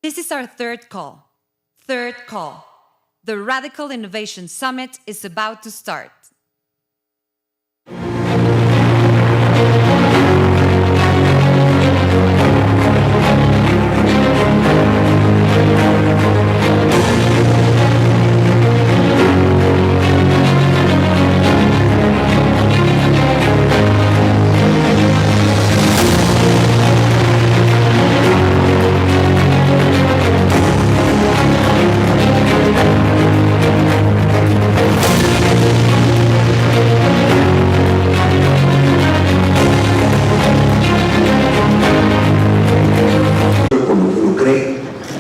This is our third call. Third call. The Radical Innovation Summit is about to start.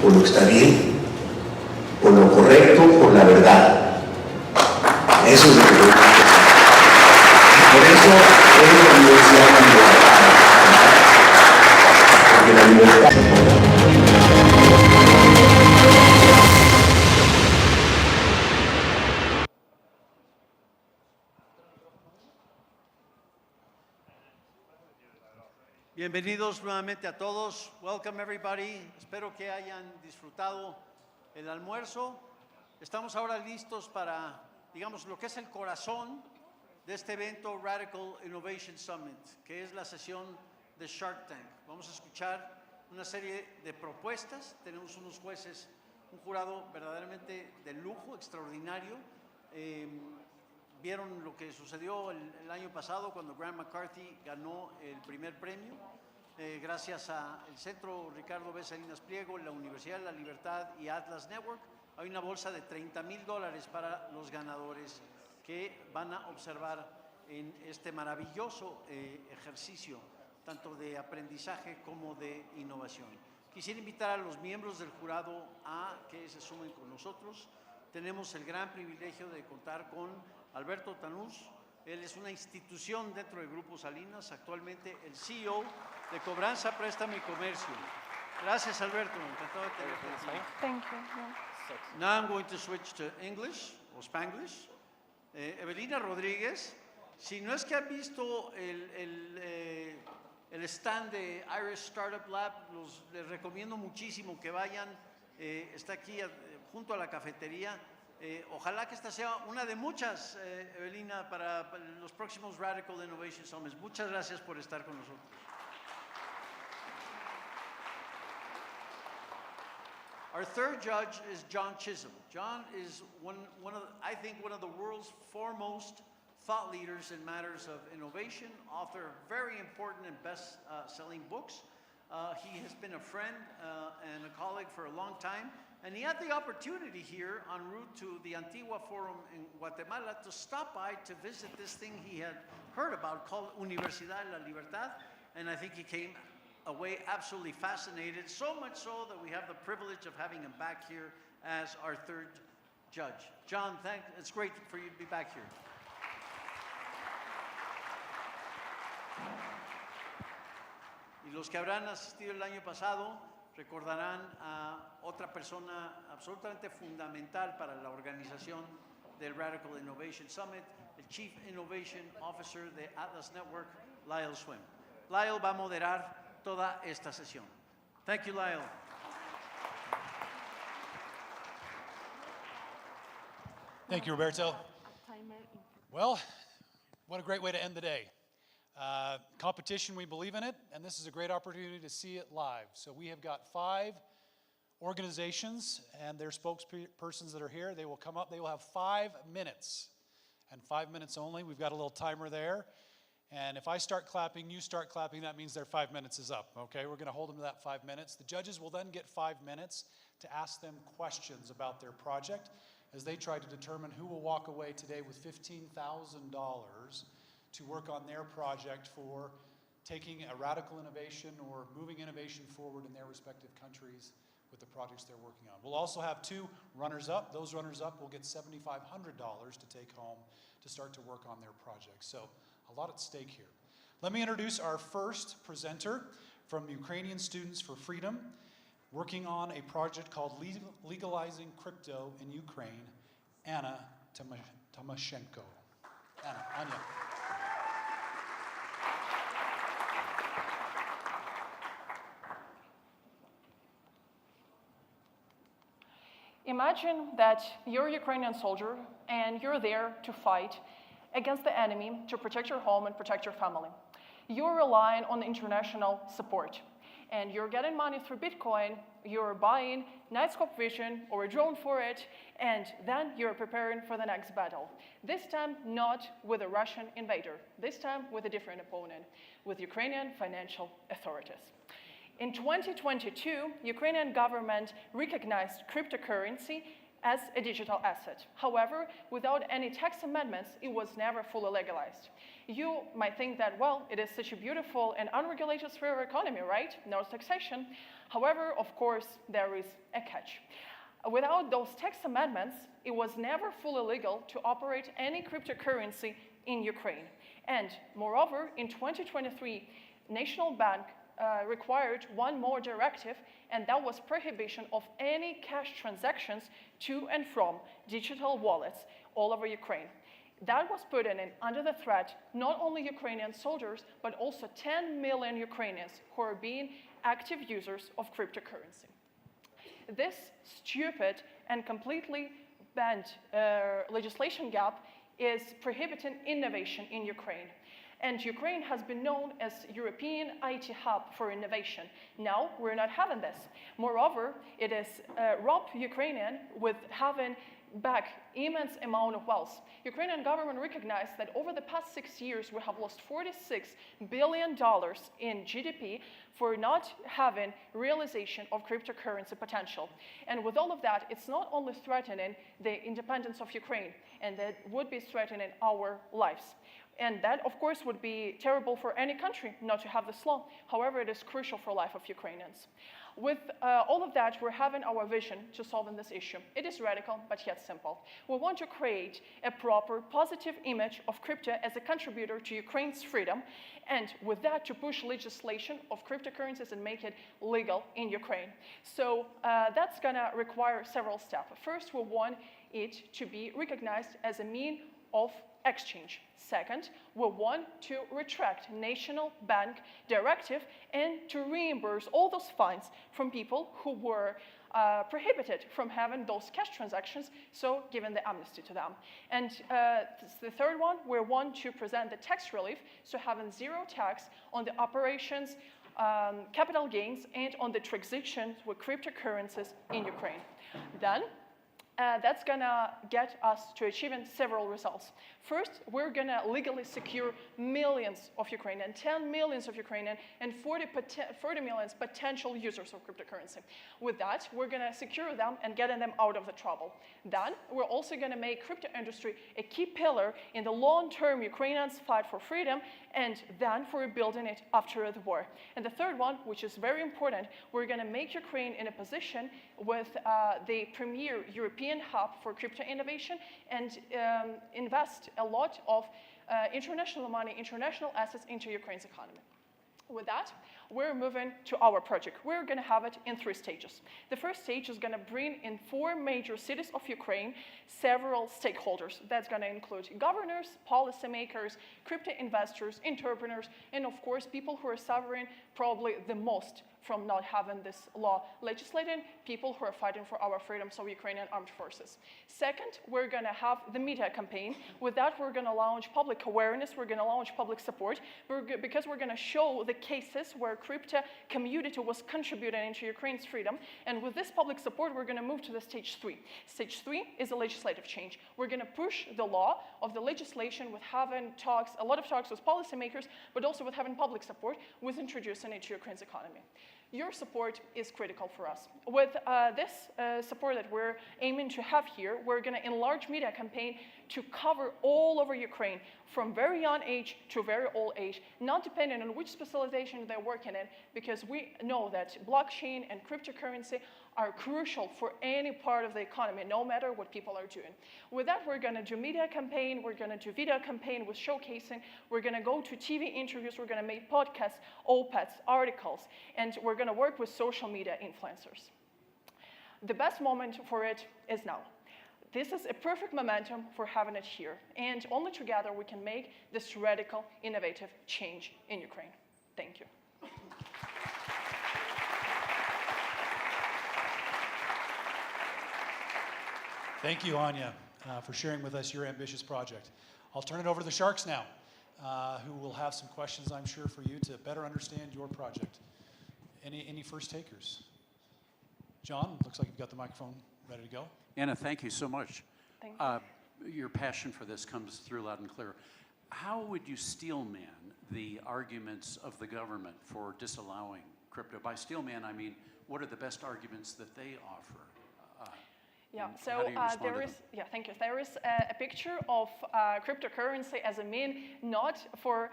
Por lo que está bien, por lo correcto, por la verdad. Eso es lo que tenemos que hacer. Por eso es la universidad libertad. Porque la libertad... Bienvenidos nuevamente a todos. Welcome everybody. Espero que hayan disfrutado el almuerzo. Estamos ahora listos para, digamos, lo que es el corazón de este evento Radical Innovation Summit, que es la sesión de Shark Tank. Vamos a escuchar una serie de propuestas. Tenemos unos jueces, un jurado verdaderamente de lujo, extraordinario. Vieron lo que sucedió el año pasado cuando Grant McCarthy ganó el primer premio, gracias al Centro Ricardo B. Salinas Pliego, la Universidad de la Libertad y Atlas Network. Hay una bolsa de $30,000 para los ganadores que van a observar en este maravilloso ejercicio, tanto de aprendizaje como de innovación. Quisiera invitar a los miembros del jurado a que se sumen con nosotros. Tenemos el gran privilegio de contar con Alberto Tanús. Él es una institución dentro del Grupo Salinas, actualmente el CEO de Cobranza, Préstamo y Comercio. Gracias, Alberto. Encantado de tenerte aquí. Thank you. Now I'm going to switch to English or Spanglish. Evelina Rodríguez, si no es que han visto el stand de Irish Startup Lab, les recomiendo muchísimo que vayan. Está aquí junto a la cafetería. Ojalá que esta sea una de muchas, Evelina, para los próximos Radical Innovation Summits. Muchas gracias por estar con nosotros. Our third judge is John Chisholm. John is I think one of the world's foremost thought leaders in matters of innovation, author of very important and best-selling books. He has been a friend and a colleague for a long time. And he had the opportunity here en route to the Antigua Forum in Guatemala to stop by to visit this thing he had heard about called Universidad de la Libertad. And I think he came away absolutely fascinated, so much so that we have the privilege of having him back here as our third judge. John, it's great for you to be back here. Y los que habrán asistido el año pasado recordarán a otra persona absolutamente fundamental para la organización del Radical Innovation Summit, el Chief Innovation Officer de Atlas Network, Lyle Swim. Lyle va a moderar toda esta sesión. Thank you, Lyle. Thank you, Roberto. Well, what a great way to end the day. Competition, we believe in it, and this is a great opportunity to see it live. So we have got 5 organizations and their spokespersons that are here. They will come up, they will have 5 minutes, and 5 minutes only. We've got a little timer there, and if I start clapping, you start clapping, that means their 5 minutes is up, okay? We're gonna hold them to that 5 minutes. The judges will then get 5 minutes to ask them questions about their project as they try to determine who will walk away today with $15,000 to work on their project for taking a radical innovation or moving innovation forward in their respective countries with the projects they're working on. We'll also have 2 runners-up. Those runners-up will get $7,500 to take home to start to work on their project. So a lot at stake here. Let me introduce our first presenter from Ukrainian Students for Freedom, working on a project called Legalizing Crypto in Ukraine, Anna Tomashenko. Anya. Imagine that you're a Ukrainian soldier and you're there to fight against the enemy to protect your home and protect your family. You're relying on international support and you're getting money through Bitcoin, you're buying Nightscope Vision or a drone for it, and then you're preparing for the next battle. This time not with a Russian invader, this time with a different opponent, with Ukrainian financial authorities. In 2022, Ukrainian government recognized cryptocurrency as a digital asset. However, without any tax amendments, it was never fully legalized. You might think that, well, it is such a beautiful and unregulated sphere of economy, right? No taxation. However, of course, there is a catch. Without those tax amendments, it was never fully legal to operate any cryptocurrency in Ukraine. And moreover, in 2023, National Bank required one more directive, and that was prohibition of any cash transactions to and from digital wallets all over Ukraine. That was put in under the threat not only Ukrainian soldiers, but also 10 million Ukrainians who are being active users of cryptocurrency. This stupid and completely bent legislation gap is prohibiting innovation in Ukraine. And Ukraine has been known as European IT hub for innovation. Now, we're not having this. Moreover, it has robbed Ukrainian with having back immense amount of wealth. Ukrainian government recognized that over the past 6 years, we have lost $46 billion in GDP for not having realization of cryptocurrency potential. And with all of that, it's not only threatening the independence of Ukraine, and that would be threatening our lives. And that, of course, would be terrible for any country not to have this law. However, it is crucial for life of Ukrainians. With all of that, we're having our vision to solving this issue. It is radical, but yet simple. We want to create a proper, positive image of crypto as a contributor to Ukraine's freedom, and with that, to push legislation of cryptocurrencies and make it legal in Ukraine. So that's gonna require several steps. First, we want it to be recognized as a means of exchange. Second, we want to retract National Bank directive and to reimburse all those fines from people who were prohibited from having those cash transactions, so giving the amnesty to them. And the third one, we want to present the tax relief, so having zero tax on the operations, capital gains, and on the transactions with cryptocurrencies in Ukraine. Then, that's gonna get us to achieving several results. First, we're gonna legally secure millions of Ukrainian, 10 millions of Ukrainian, and 40 million potential users of cryptocurrency. With that, we're gonna secure them and getting them out of the trouble. Then, we're also gonna make crypto industry a key pillar in the long-term Ukrainians' fight for freedom, and then for rebuilding it after the war. And the third one, which is very important, we're gonna make Ukraine in a position with the premier European hub for crypto innovation and invest a lot of international money, international assets into Ukraine's economy. With that, we're moving to our project. We're going to have it in 3 stages. The first stage is going to bring in 4 major cities of Ukraine several stakeholders. That's going to include governors, policymakers, crypto investors, entrepreneurs, and of course, people who are suffering probably the most from not having this law legislated, people who are fighting for our freedom, so Ukrainian armed forces. Second, we're going to have the media campaign. With that, we're going to launch public awareness, we're going to launch public support, because we're going to show the cases where crypto community was contributing into Ukraine's freedom. And with this public support, we're going to move to the stage 3. Stage 3 is a legislative change. We're going to push the law of the legislation with having talks, a lot of talks with policymakers, but also with having public support with introducing it to Ukraine's economy. Your support is critical for us. With this support that we're aiming to have here, we're going to enlarge media campaign to cover all over Ukraine, from very young age to very old age, not depending on which specialization they're working in, because we know that blockchain and cryptocurrency are crucial for any part of the economy, no matter what people are doing. With that, we're going to do media campaign, we're going to do video campaign with showcasing, we're going to go to TV interviews, we're going to make podcasts, op-eds, articles, and we're going to work with social media influencers. The best moment for it is now. This is a perfect momentum for having it here, and only together we can make this radical, innovative change in Ukraine. Thank you. Thank you, Anya, for sharing with us your ambitious project. I'll turn it over to the Sharks now, who will have some questions, I'm sure, for you to better understand your project. Any first takers? John, looks like you've got the microphone ready to go. Anna, thank you so much. Thank you. Your passion for this comes through loud and clear. How would you steelman the arguments of the government for disallowing crypto? By steelman, I mean, what are the best arguments that they offer? Yeah, And so how do you respond to there is, them? yeah, thank you. There is a picture of cryptocurrency as a mean not for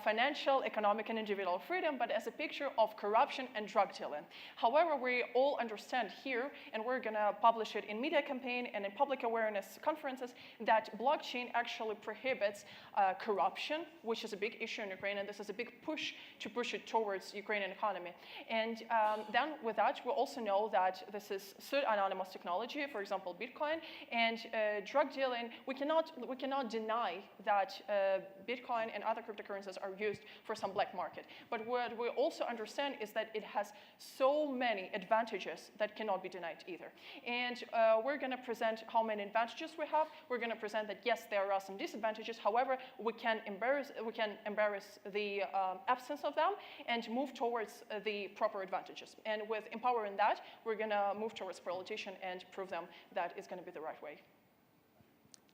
financial, economic, and individual freedom, but as a picture of corruption and drug dealing. However, we all understand here, and we're going to publish it in media campaign and in public awareness conferences, that blockchain actually prohibits corruption, which is a big issue in Ukraine, and this is a big push to push it towards Ukrainian economy. And then with that, we also know that this is pseudo-anonymous technology, for example, Bitcoin, and drug dealing. We cannot deny that Bitcoin and other cryptocurrencies are used for some black market. But what we also understand is that it has so many advantages that cannot be denied either. And we're going to present how many advantages we have. We're going to present that yes, there are some disadvantages. However, we can embrace the absence of them and move towards the proper advantages. And with empowering that, we're going to move towards politician and prove them that it's going to be the right way.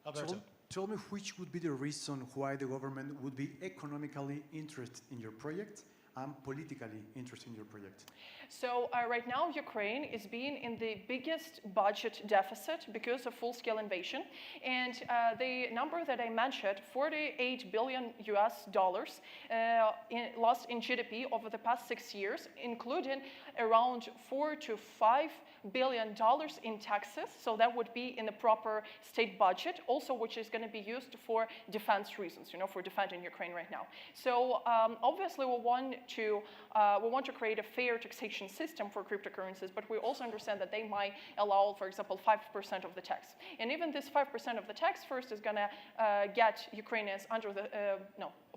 Alberto. Tell me which would be the reason why the government would be economically interested in your project and politically interested in your project. So right now, Ukraine is being in the biggest budget deficit because of full-scale invasion. And the number that I mentioned, $48 billion lost in GDP over the past 6 years, including around $4 to $5 billion in taxes. So that would be in the proper state budget, also which is going to be used for defense reasons, for defending Ukraine right now. So obviously we want to create a fair taxation system for cryptocurrencies, but we also understand that they might allow, for example, 5% of the tax. And even this 5% of the tax first is going to get Ukrainians under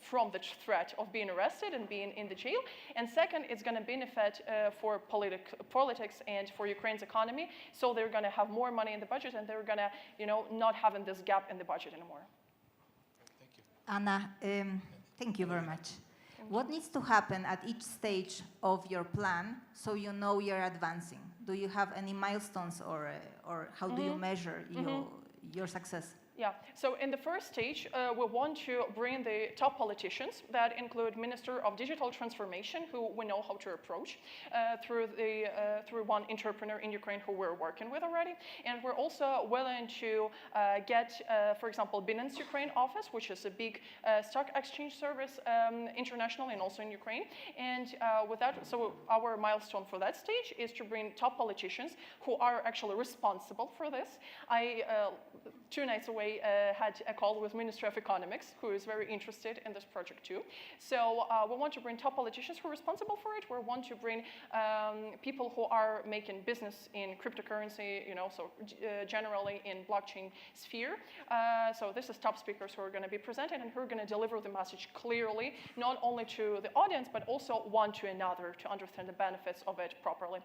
from the threat of being arrested and being in the jail. And second, it's going to benefit for politics and for Ukraine's economy. So they're going to have more money in the budget, and they're going to, not having this gap in the budget anymore. Thank you. Anna, thank you very much. What needs to happen at each stage of your plan so you know you're advancing? Do you have any milestones, or how do you measure your success? Yeah, so in the first stage, we want to bring the top politicians that include Minister of Digital Transformation, who we know how to approach, through one entrepreneur in Ukraine who we're working with already. And we're also willing to get, for example, Binance Ukraine office, which is a big stock exchange service internationally and also in Ukraine. And with that, so our milestone for that stage is to bring top politicians who are actually responsible for this. 2 nights away, had a call with Ministry of Economics, who is very interested in this project too. So we want to bring top politicians who are responsible for it. We want to bring people who are making business in cryptocurrency, so generally in blockchain sphere. So this is top speakers who are going to be presented and who are going to deliver the message clearly, not only to the audience, but also one to another to understand the benefits of it properly.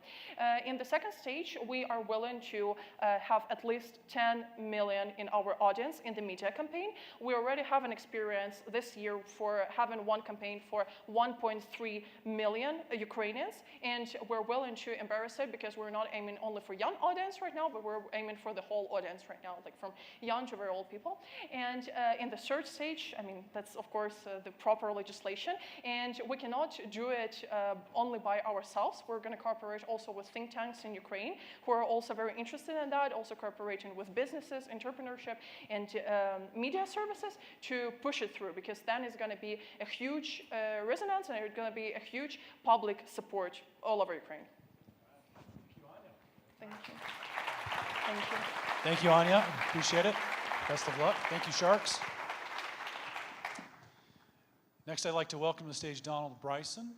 In the second stage, we are willing to have at least 10 million in our audience in the media campaign. We already have an experience this year for having one campaign for 1.3 million Ukrainians, and we're willing to embrace it because we're not aiming only for young audience right now, but we're aiming for the whole audience right now, like from young to very old people. And in the third stage, that's of course the proper legislation, and we cannot do it only by ourselves. We're going to cooperate also with think tanks in Ukraine who are also very interested in that, also cooperating with businesses, entrepreneurship, and media services to push it through, because then it's going to be a huge resonance and it's going to be a huge public support all over Ukraine. Thank you. Thank you. Thank you, Anya. Appreciate it. Best of luck. Thank you, Sharks. Next, I'd like to welcome to the stage Donald Bryson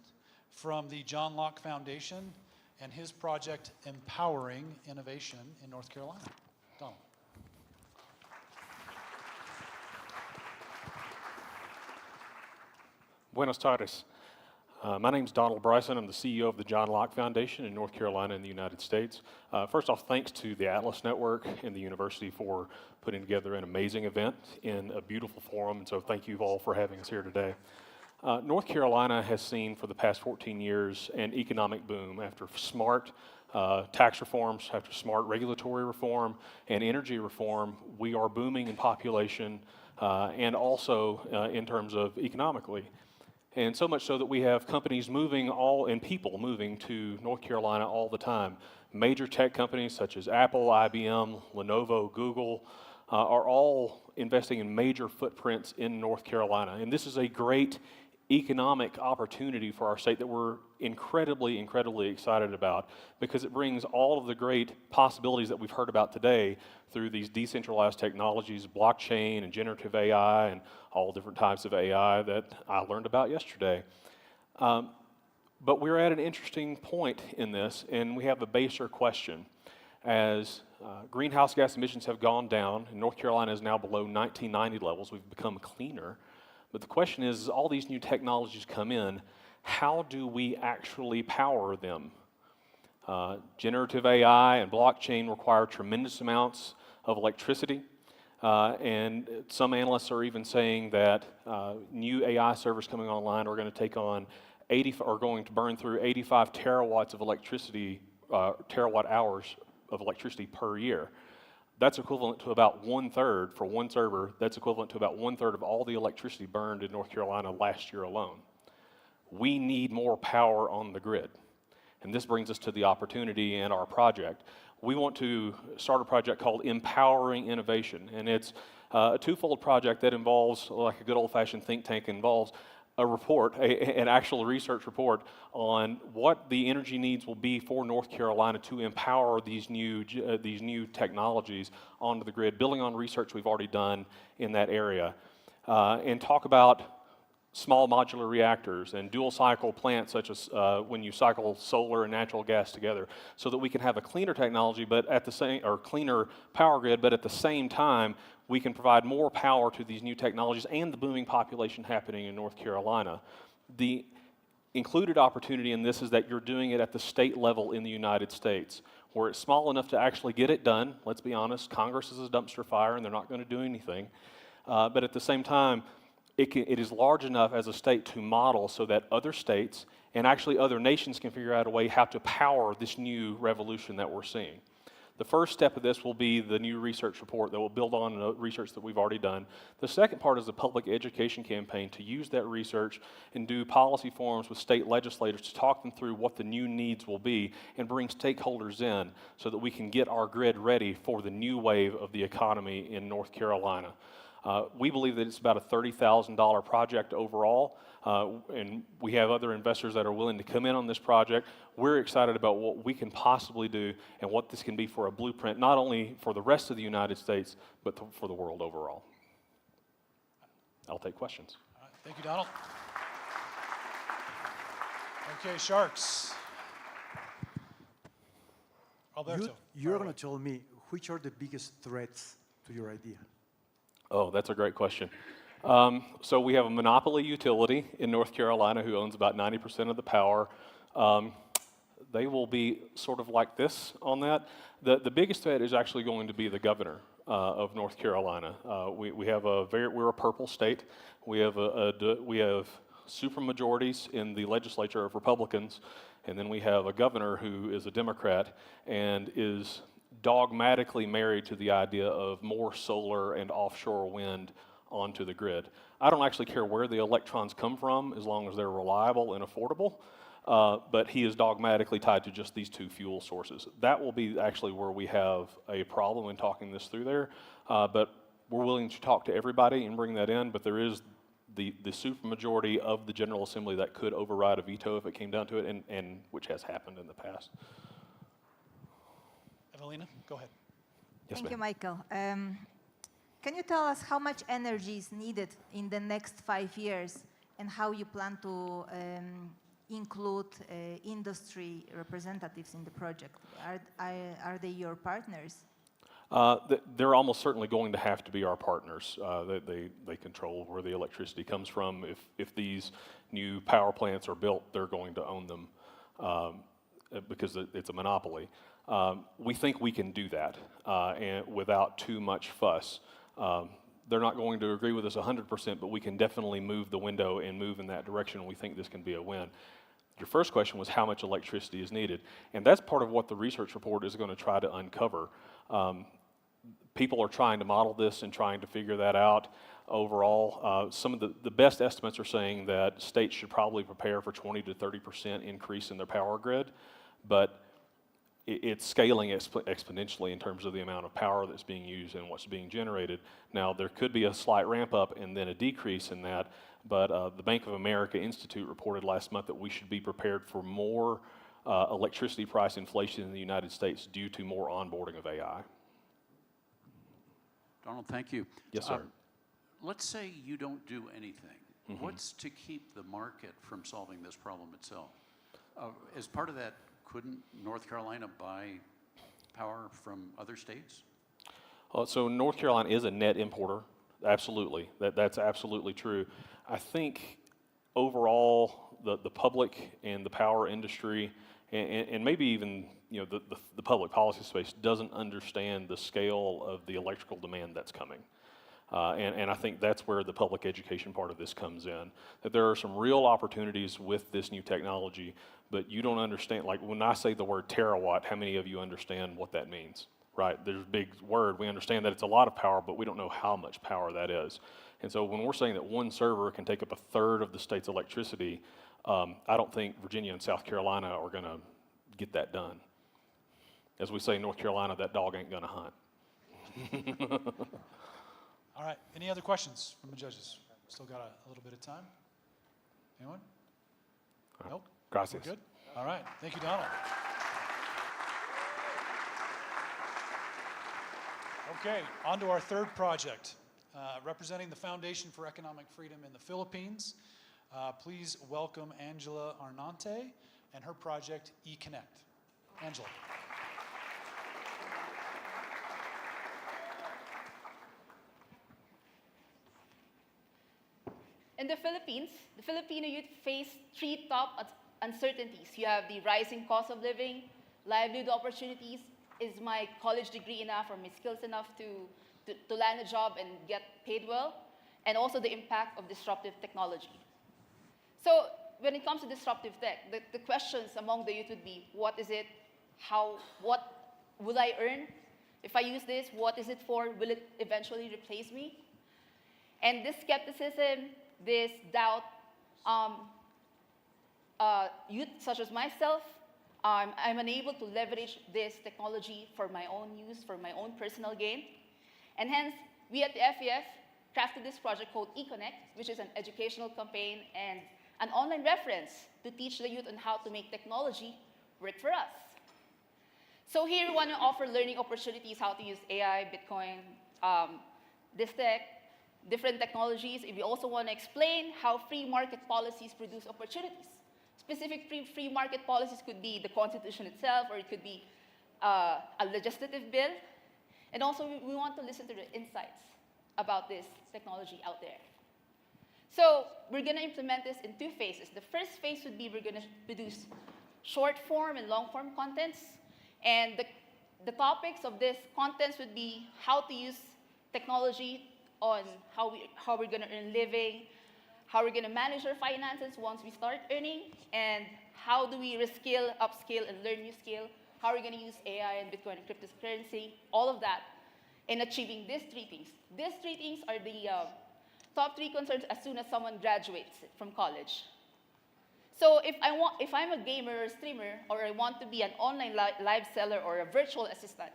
from the John Locke Foundation and his project Empowering Innovation in North Carolina. Donald. Buenos tardes. My name's Donald Bryson. I'm the CEO of the John Locke Foundation in North Carolina in the United States. First off, thanks to the Atlas Network and the university for putting together an amazing event in a beautiful forum, and so thank you all for having us here today. North Carolina has seen for the past 14 years an economic boom after smart tax reforms, after smart regulatory reform and energy reform. We are booming in population and also in terms of economically. And so much so that we have companies moving and people moving to North Carolina all the time. Major tech companies such as Apple, IBM, Lenovo, Google are all investing in major footprints in North Carolina. And this is a great economic opportunity for our state that we're incredibly excited about, because it brings all of the great possibilities that we've heard about today through these decentralized technologies, blockchain and generative AI and all different types of AI that I learned about yesterday. But we're at an interesting point in this, and we have a baser question. As greenhouse gas emissions have gone down, and North Carolina is now below 1990 levels, we've become cleaner. But the question is, as all these new technologies come in, how do we actually power them? Generative AI and blockchain require tremendous amounts of electricity, and some analysts are even saying that new AI servers coming online are going to take on are going to burn through 85 terawatts of electricity, terawatt hours of electricity per year. That's equivalent to about 1/3 for one server. That's equivalent to about 1/3 of all the electricity burned in North Carolina last year alone. We need more power on the grid. And this brings us to the opportunity in our project. We want to start a project called Empowering Innovation. And it's a twofold project that involves, like a good old-fashioned think tank, involves a report, an actual research report on what the energy needs will be for North Carolina to empower these new technologies onto the grid, building on research we've already done in that area, and talk about small modular reactors and dual cycle plants, such as when you cycle solar and natural gas together, so that we can have a cleaner technology, but at the same, or cleaner power grid, but at the same time we can provide more power to these new technologies and the booming population happening in North Carolina. The included opportunity in this is that you're doing it at the state level in the United States, where it's small enough to actually get it done. Let's be honest, Congress is a dumpster fire and they're not going to do anything. But at the same time, it is large enough as a state to model so that other states and actually other nations can figure out a way how to power this new revolution that we're seeing. The first step of this will be the new research report that will build on the research that we've already done. The second part is a public education campaign to use that research and do policy forums with state legislators to talk them through what the new needs will be and bring stakeholders in so that we can get our grid ready for the new wave of the economy in North Carolina. We believe that it's about a $30,000 project overall, and we have other investors that are willing to come in on this project. We're excited about what we can possibly do and what this can be for a blueprint, not only for the rest of the United States, but for the world overall. I'll take questions. All right, thank you, Donald. Okay, Sharks. Alberto. You're going to tell me which are the biggest threats to your idea. Oh, that's a great question. So we have a monopoly utility in North Carolina who owns about 90% of the power. They will be sort of like this on that. The biggest threat is actually going to be the governor of North Carolina. We're a purple state. We have supermajorities in the legislature of Republicans, and then we have a governor who is a Democrat and is dogmatically married to the idea of more solar and offshore wind onto the grid. I don't actually care where the electrons come from as long as they're reliable and affordable, but he is dogmatically tied to just these two fuel sources. That will be actually where we have a problem in talking this through there, but we're willing to talk to everybody and bring that in, but there is the supermajority of the General Assembly that could override a veto if it came down to it, and which has happened in the past. Evelina, go ahead. Yes, Thank you, ma'am. Michael. Can you tell us how much energy is needed in the next 5 years and how you plan to include industry representatives in the project? Are they your partners? They're almost certainly going to have to be our partners. They control where the electricity comes from. If these new power plants are built, they're going to own them because it's a monopoly. We think we can do that and without too much fuss. They're not going to agree with us 100%, but we can definitely move the window and move in that direction. We think this can be a win. Your first question was how much electricity is needed, and that's part of what the research report is going to try to uncover. People are trying to model this and trying to figure that out. Overall, some of the best estimates are saying that states should probably prepare for 20 to 30% increase in their power grid, but it's scaling exponentially in terms of the amount of power that's being used and what's being generated. Now, there could be a slight ramp up and then a decrease in that, but the Bank of America Institute reported last month that we should be prepared for more electricity price inflation in the United States due to more onboarding of AI. Donald, thank you. Yes, sir. Let's say you don't do anything. What's to keep the market from solving this problem itself? As part of that, couldn't North Carolina buy power from other states? So North Carolina is a net importer, absolutely. That's absolutely true. I think overall the public and the power industry and maybe even the public policy space doesn't understand the scale of the electrical demand that's coming. And I think that's where the public education part of this comes in, that there are some real opportunities with this new technology, but you don't understand, like when I say the word terawatt, how many of you understand what that means, right? There's a big word. We understand that it's a lot of power, but we don't know how much power that is. And so when we're saying that one server can take up a third of the state's electricity, I don't think Virginia and South Carolina are going to get that done. As we say in North Carolina, that dog ain't going to hunt. All right, any other questions from the judges? Still got a little bit of time. Anyone? Nope? Gracias. We're good? All right, thank you, Donald. Okay, on to our third project. Representing the Foundation for Economic Freedom in the Philippines, please welcome Angela Arnante and her project, eConnect. Angela. In the Philippines, the Filipino youth face three top uncertainties. You have the rising cost of living, livelihood opportunities. Is my college degree enough or my skills enough to land a job and get paid well? And also the impact of disruptive technology. So when it comes to disruptive tech, the questions among the youth would be, what is it? What will I earn? If I use this, what is it for? Will it eventually replace me? And this skepticism, this doubt, youth such as myself, I'm unable to leverage this technology for my own use, for my own personal gain. And hence, we at the FEF crafted this project called eConnect, which is an educational campaign and an online reference to teach the youth on how to make technology work for us. So here we want to offer learning opportunities, how to use AI, Bitcoin, this tech, different technologies. We also want to explain how free market policies produce opportunities. Specific free market policies could be the Constitution itself, or it could be a legislative bill. And also, we want to listen to the insights about this technology out there. So we're going to implement this in two phases. The first phase would be we're going to produce short-form and long-form contents. And the topics of this contents would be how to use technology on how we're going to earn living, how we're going to manage our finances once we start earning, and how do we reskill, upskill, and learn new skill, how we're going to use AI and Bitcoin and cryptocurrency, all of that, in achieving these three things. These three things are the top three concerns as soon as someone graduates from college. So if I'm a gamer or a streamer, or I want to be an online live seller or a virtual assistant,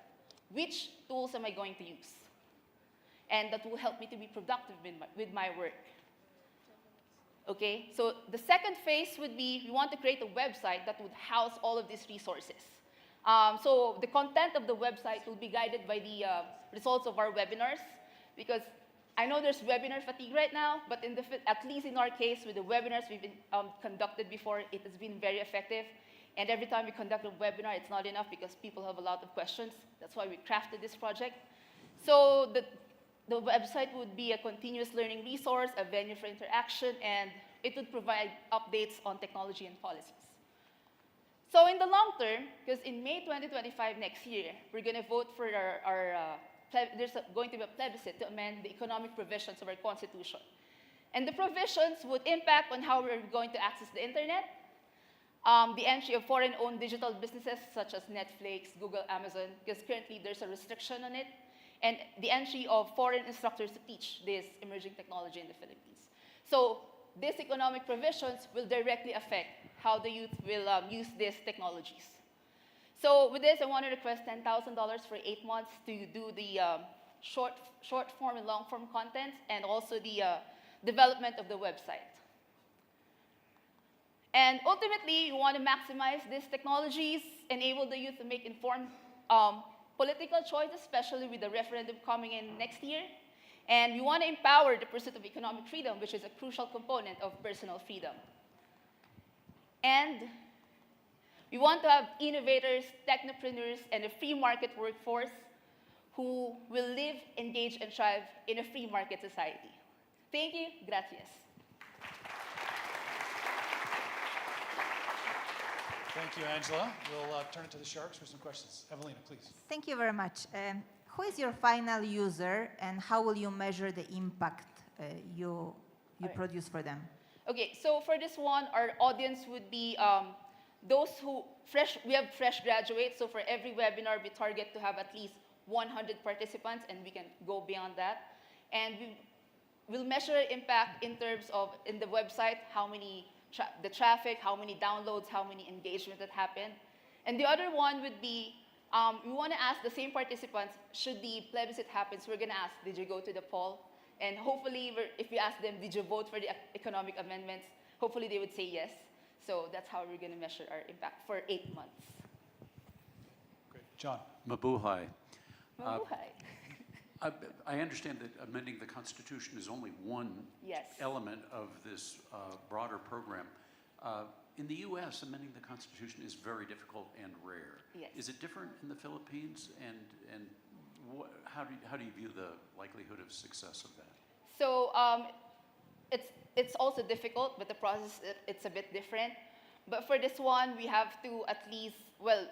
which tools am I going to use? And that will help me to be productive with my work. Okay, so the second phase would be we want to create a website that would house all of these resources. So the content of the website will be guided by the results of our webinars, because I know there's webinar fatigue right now, but at least in our case, with the webinars we've been conducted before, it has been very effective And every time we conduct a webinar, it's not enough because people have a lot of questions. That's why we crafted this project. So the website would be a continuous learning resource, a venue for interaction, and it would provide updates on technology and policies. So in the long term, because in May 2025 next year, we're going to vote for there's going to be a plebiscite to amend the economic provisions of our Constitution. And the provisions would impact on how we're going to access the internet, the entry of foreign-owned digital businesses such as Netflix, Google, Amazon, because currently there's a restriction on it, and the entry of foreign instructors to teach this emerging technology in the Philippines. So these economic provisions will directly affect how the youth will use these technologies. So with this, I want to request $10,000 for 8 months to do the short form and long form content, and also the development of the website. And ultimately, we want to maximize these technologies, enable the youth to make informed political choices, especially with the referendum coming in next year. And we want to empower the pursuit of economic freedom, which is a crucial component of personal freedom. And we want to have innovators, technopreneurs, and a free market workforce who will live, engage, and thrive in a free market society. Thank you. Gracias. Thank you, Angela. We'll turn it to the Sharks for some questions. Evelina, please. Thank you very much. Who is your final user, and how will you measure the impact you produce for them? Okay, so for this one, our audience would be those who we have fresh graduates. So for every webinar, we target to have at least 100 participants, and we can go beyond that. And we'll measure impact in terms of, in the website, how many the traffic, how many downloads, how many engagement that happened. And the other one would be, we want to ask the same participants, should the plebiscite happen, so we're going to ask, did you go to the poll? And hopefully, if we ask them, did you vote for the economic amendments, hopefully they would say yes. So that's how we're going to measure our impact for 8 months. Great. John. Mabuhay. Mabuhay. I understand that amending the Constitution is only one element of this broader program. In the U.S., amending the Constitution is very difficult and rare. Yes. Is it different in the Philippines? And how do you view the likelihood of success of that? So it's also difficult, but the process, it's a bit different. But for this one, we have to at least, well,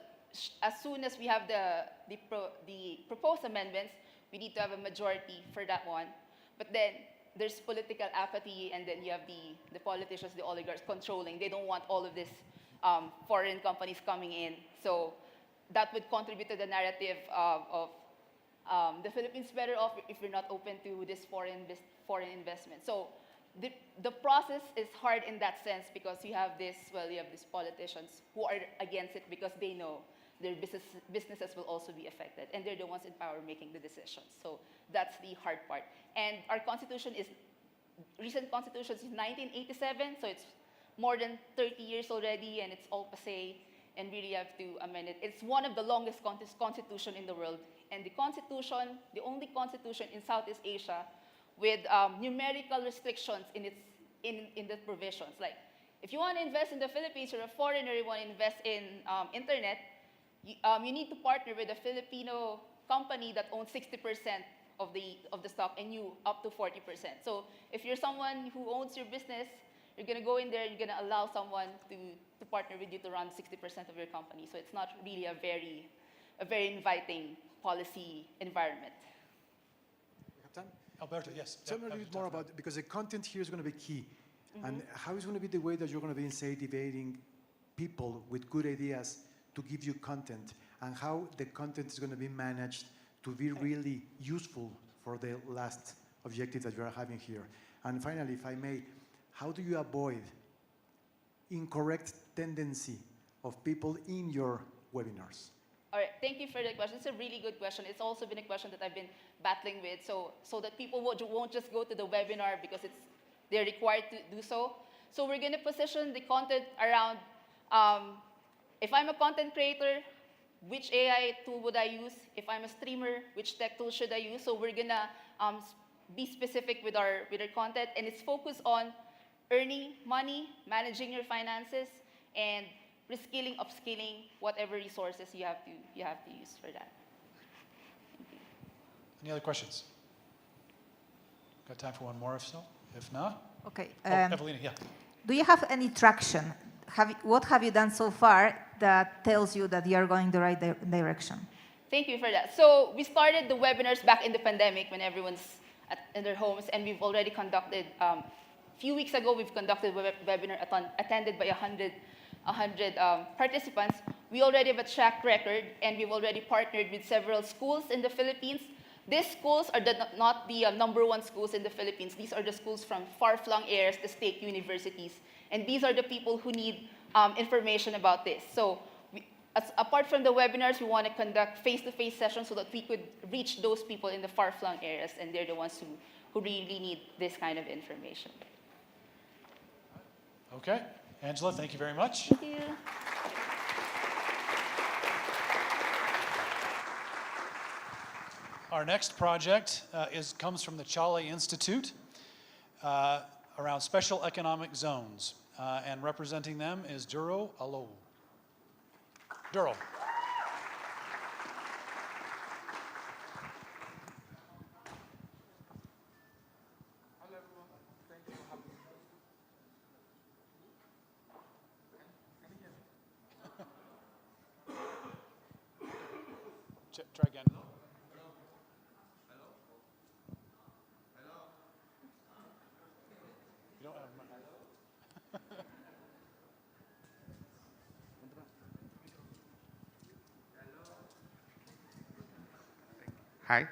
as soon as we have the proposed amendments, we need to have a majority for that one. But then there's political apathy, and then you have the politicians, the oligarchs controlling. They don't want all of this foreign companies coming in. So that would contribute to the narrative of the Philippines better off if we're not open to this foreign investment. So the process is hard in that sense, because you have these politicians who are against it because they know their businesses will also be affected, and they're the ones in power making the decisions. So that's the hard part. And our constitution recent constitution is 1987, so it's more than 30 years already, and it's all passé, and we really have to amend it. It's one of the longest constitution in the world, and the only constitution in Southeast Asia with numerical restrictions in the provisions. Like, if you want to invest in the Philippines, you're a foreigner, you want to invest in internet, you need to partner with a Filipino company that owns 60% of the stock, and you up to 40%. So if you're someone who owns your business, you're going to go in there and you're going to allow someone to partner with you to run 60% of your company. So it's not really a very inviting policy environment. We have time? Alberto, yes. Tell me a little bit more about, because the content here is going to be key. And how is going to be the way that you're going to be, say, debating people with good ideas to give you content, and how the content is going to be managed to be really useful for the last objective that you are having here. And finally, if I may, how do you avoid incorrect tendency of people in your webinars? All right, thank you for the question. It's a really good question. It's also been a question that I've been battling with, so that people won't just go to the webinar because they're required to do so. So we're going to position the content around, if I'm a content creator, which AI tool would I use? If I'm a streamer, which tech tool should I use? So we're going to be specific with our content, and it's focused on earning money, managing your finances, and reskilling, upskilling, whatever resources you have to use for that. Any other questions? Got time for one more, if so? If not? Okay. Evelina, yeah. Do you have any traction? What have you done so far that tells you that you are going the right direction? Thank you for that. So we started the webinars back in the pandemic when everyone's in their homes, and we've already conducted, a few weeks ago, we've conducted a webinar attended by 100 participants. We already have a track record, and we've already partnered with several schools in the Philippines. These schools are not the #1 schools in the Philippines. These are the schools from far-flung areas, the state universities. And these are the people who need information about this. So apart from the webinars, we want to conduct face-to-face sessions so that we could reach those people in the far-flung areas, and they're the ones who really need this kind of information. Okay. Angela, thank you very much. Thank you. Our next project comes from the Chale Institute around special economic zones. And representing them is Duro Alo. Duro. Hello everyone. Thank you for having me. Can you hear me? Try again. You don't have a mic. Hi.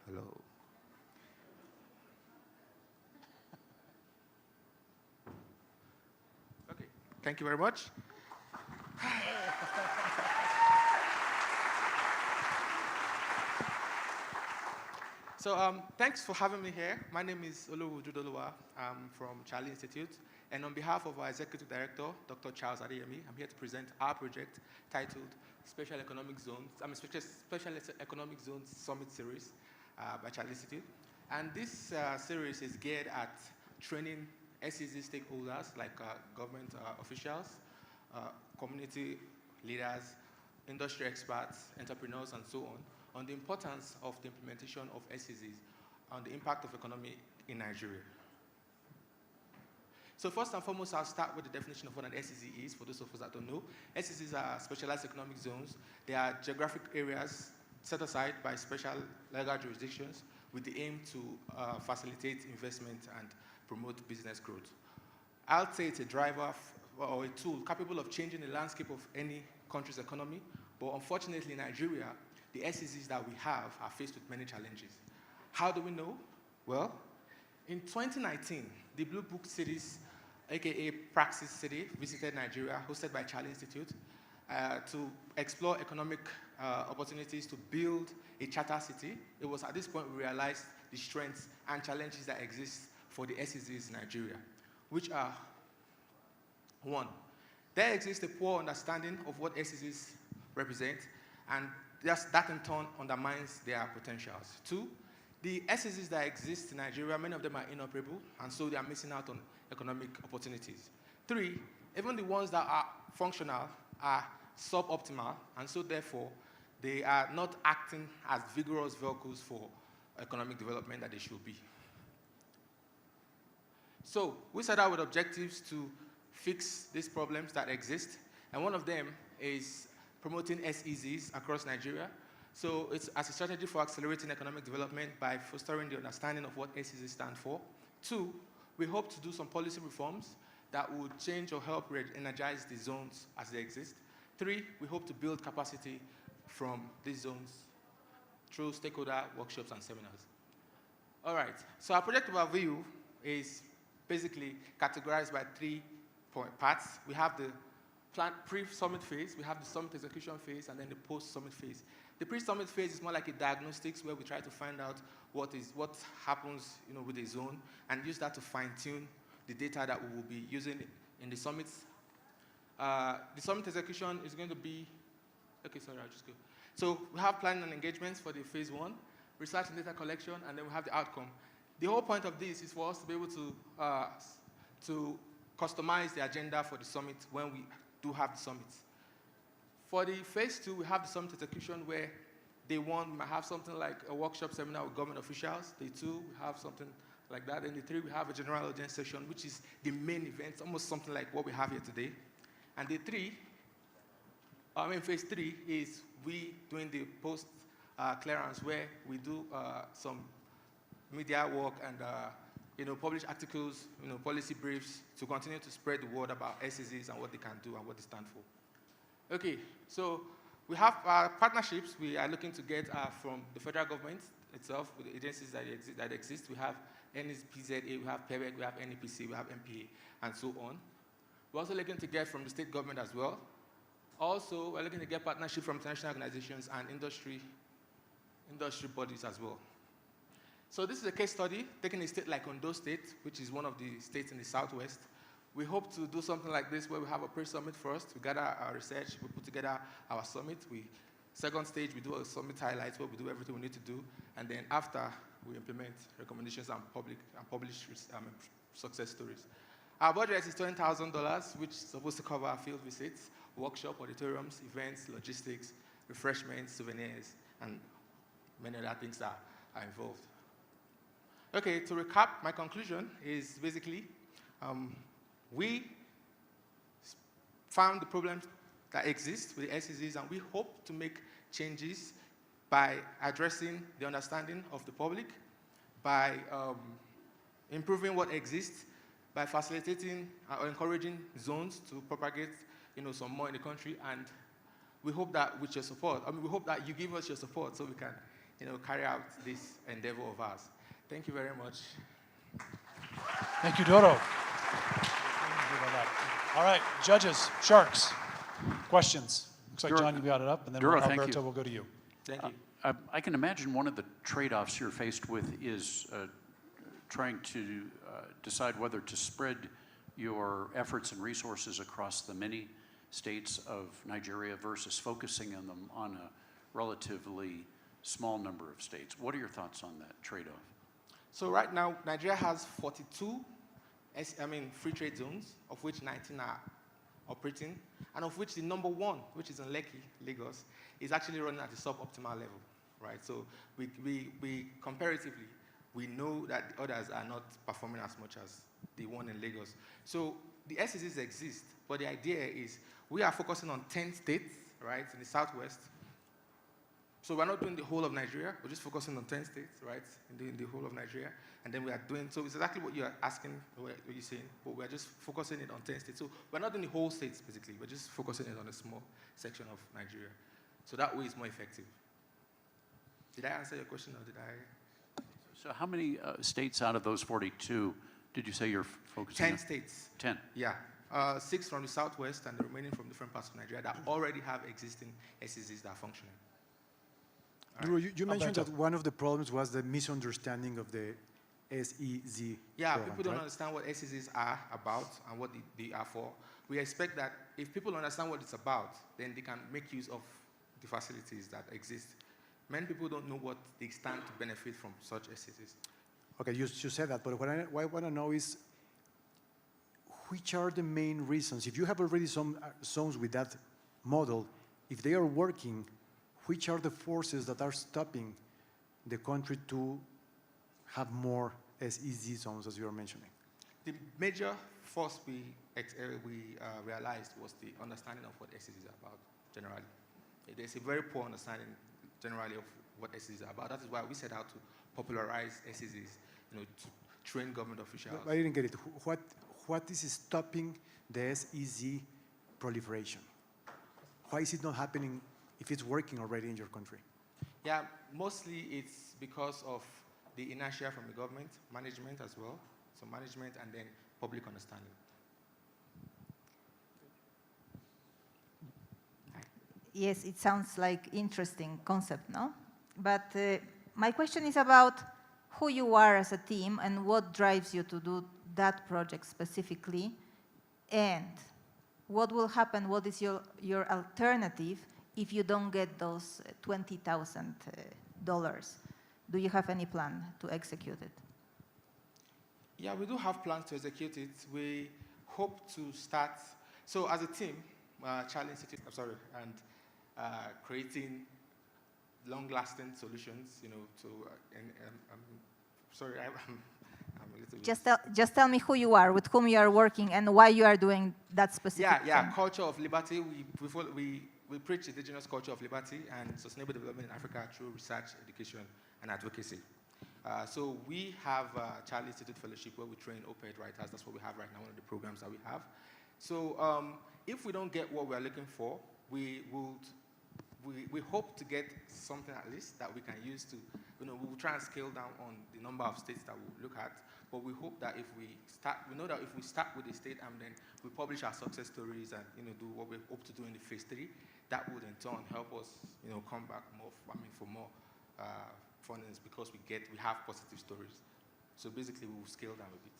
Hello. Okay, thank you very much. So thanks for having me here. My name is Olowu Judoluwa. I'm from Chale Institute. And on behalf of our Executive Director, Dr. Charles Adeyemi, I'm here to present our project titled Special Economic Zones, Special Economic Zones Summit Series by Chale Institute. And this series is geared at training SEZ stakeholders like government officials, community leaders, industry experts, entrepreneurs, and so on the importance of the implementation of SEZs on the impact of economy in Nigeria. So first and foremost, I'll start with the definition of what an SEZ is, for those of us that don't know. SEZs are specialized economic zones. They are geographic areas set aside by special legal jurisdictions with the aim to facilitate investment and promote business growth. I'll say it's a driver or a tool capable of changing the landscape of any country's economy, but unfortunately in Nigeria, the SEZs that we have are faced with many challenges. How do we know? Well, in 2019, the Blue Book Cities, aka Praxis City, visited Nigeria, hosted by Chale Institute, to explore economic opportunities to build a charter city. It was at this point we realized the strengths and challenges that exist for the SEZs in Nigeria, which are: one, there exists a poor understanding of what SEZs represent, and that in turn undermines their potentials. Two, the SEZs that exist in Nigeria, many of them are inoperable, and so they are missing out on economic opportunities. Three, even the ones that are functional are suboptimal, and so therefore they are not acting as vigorous vehicles for economic development that they should be. So we set out with objectives to fix these problems that exist, and one of them is promoting SEZs across Nigeria. So it's as a strategy for accelerating economic development by fostering the understanding of what SEZs stand for. Two, we hope to do some policy reforms that would change or help re-energize the zones as they exist. Three, we hope to build capacity from these zones through stakeholder workshops and seminars. All right, so our project overview is basically categorized by 3 parts. We have the pre-summit phase, we have the summit execution phase, and then the post-summit phase. The pre-summit phase is more like a diagnostics where we try to find out what happens with a zone and use that to fine-tune the data that we will be using in the summits. The summit execution is going to be, okay, sorry, I'll just go. So we have planning and engagements for the phase 1, research and data collection, and then we have the outcome. The whole point of this is for us to be able to customize the agenda for the summit when we do have the summit. For the phase 2, we have the summit execution where day 1, we might have something like a workshop seminar with government officials. Day 2, we have something like that. And day 3, we have a general audience session, which is the main event, almost something like what we have here today. And day 3, phase 3 is we doing the post clearance where we do some media work and publish articles, policy briefs to continue to spread the word about SEZs and what they can do and what they stand for. Okay, so we have partnerships we are looking to get from the federal government itself with the agencies that exist. We have NSPZA, we have PEREC, we have NEPC, we have MPA, and so on. We're also looking to get from the state government as well. Also, we're looking to get partnership from international organizations and industry bodies as well. So this is a case study taking a state like Ondo State, which is one of the states in the Southwest. We hope to do something like this where we have a pre-summit first. We gather our research, we put together our summit. Second stage, we do a summit highlights where we do everything we need to do. And then after, we implement recommendations and publish success stories. Our budget is $20,000, which is supposed to cover field visits, workshop, auditoriums, events, logistics, refreshments, souvenirs, and many other things that are involved. Okay, to recap, my conclusion is basically we found the problems that exist with the SEZs, and we hope to make changes by addressing the understanding of the public, by improving what exists, by facilitating or encouraging zones to propagate some more in the country, and we hope that with your support, we hope that you give us your support so we can carry out this endeavor of ours. Thank you very much. Thank you, Doro. All right, judges, sharks, questions. Looks like Doro, John, you got it up, and then Doro, thank Alberto you. will go to you. Thank you. I can imagine one of the trade-offs you're faced with is trying to decide whether to spread your efforts and resources across the many states of Nigeria versus focusing on them on a relatively small number of states. What are your thoughts on that trade-off? So right now, Nigeria has 42 free trade zones, of which 19 are operating, and of which the number 1, which is in Lekki, Lagos, is actually running at a suboptimal level, right? So we comparatively, we know that the others are not performing as much as the one in Lagos. So the SEZs exist, but the idea is we are focusing on 10 states, right, in the Southwest. So we're not doing the whole of Nigeria, we're just focusing on 10 states, right, in the whole of Nigeria. And then we are doing, so it's exactly what you're asking, what you're saying, but we're just focusing it on 10 states. So we're not doing the whole states, basically, we're just focusing it on a small section of Nigeria. So that way it's more effective. Did I answer your question, or did I? So how many states out of those 42 did you say you're focusing on? 10 states. 10. Yeah. 6 from the Southwest and the remaining from different parts of Nigeria that already have existing SEZs that are functioning. Duro, you mentioned Alberto. that one of the problems was the misunderstanding of the SEZ Yeah, program, people don't right? understand what SEZs are about and what they are for. We expect that if people understand what it's about, then they can make use of the facilities that exist. Many people don't know what they stand to benefit from such SEZs. Okay, you said that, but what I want to know is which are the main reasons? If you have already some zones with that model, if they are working, which are the forces that are stopping the country to have more SEZ zones, as you were mentioning? The major force we realized was the understanding of what SEZs are about, generally. There's a very poor understanding, generally, of what SEZs are about. That is why we set out to popularize SEZs, to train government officials. I didn't get it. What is stopping the SEZ proliferation? Why is it not happening if it's working already in your country? Yeah, mostly it's because of the inertia from the government, management as well. So management and then public understanding. Yes, it sounds like interesting concept, no? But my question is about who you are as a team and what drives you to do that project specifically, and what will happen, what is your alternative if you don't get those $20,000? Do you have any plan to execute it? Yeah, we do have plans to execute it. We hope to start, so as a team, Charlie Institute, and creating long-lasting solutions, to, sorry, I'm a little bit. Just tell me who you are, with whom you are working, and why you are doing that specific thing. Culture of liberty. We preach indigenous culture of liberty and sustainable development in Africa through research, education, and advocacy. So we have Charlie Institute Fellowship where we train op-ed writers. That's what we have right now, one of the programs that we have. So if we don't get what we're looking for, we hope to get something at least that we can use to, we will try and scale down on the number of states that we'll look at. But we hope that if we start, we know that if we start with the state and then we publish our success stories and do what we hope to do in the phase 3, that would in turn help us, come back more. For more fundings because we have positive stories. So basically, we will scale down a bit.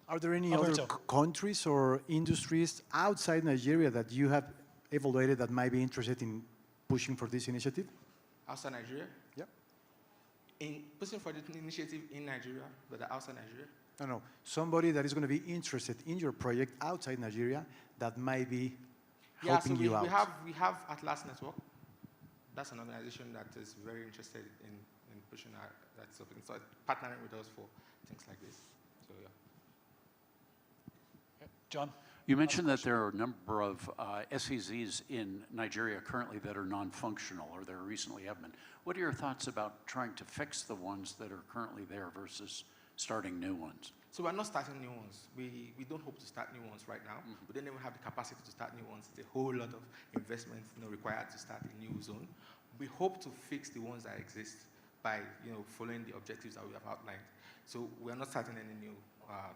Are there any Alberto. other countries or industries outside Nigeria that you have evaluated that might be interested in pushing for this initiative? Outside Nigeria? Yep. In pushing for the initiative in Nigeria, but outside Nigeria? No. Somebody that is going to be interested in your project outside Nigeria that might be helping you out. We have Atlas Network. That's an organization that is very interested in pushing that stuff, and so partnering with us for things like this. So yeah. Okay. John? You mentioned that there are a number of SEZs in Nigeria currently that are non-functional, or there recently have been. What are your thoughts about trying to fix the ones that are currently there versus starting new ones? So we're not starting new ones. We don't hope to start new ones right now. We don't even have the capacity to start new ones. It's a whole lot of investment required to start a new zone. We hope to fix the ones that exist by following the objectives that we have outlined. So we're not starting any new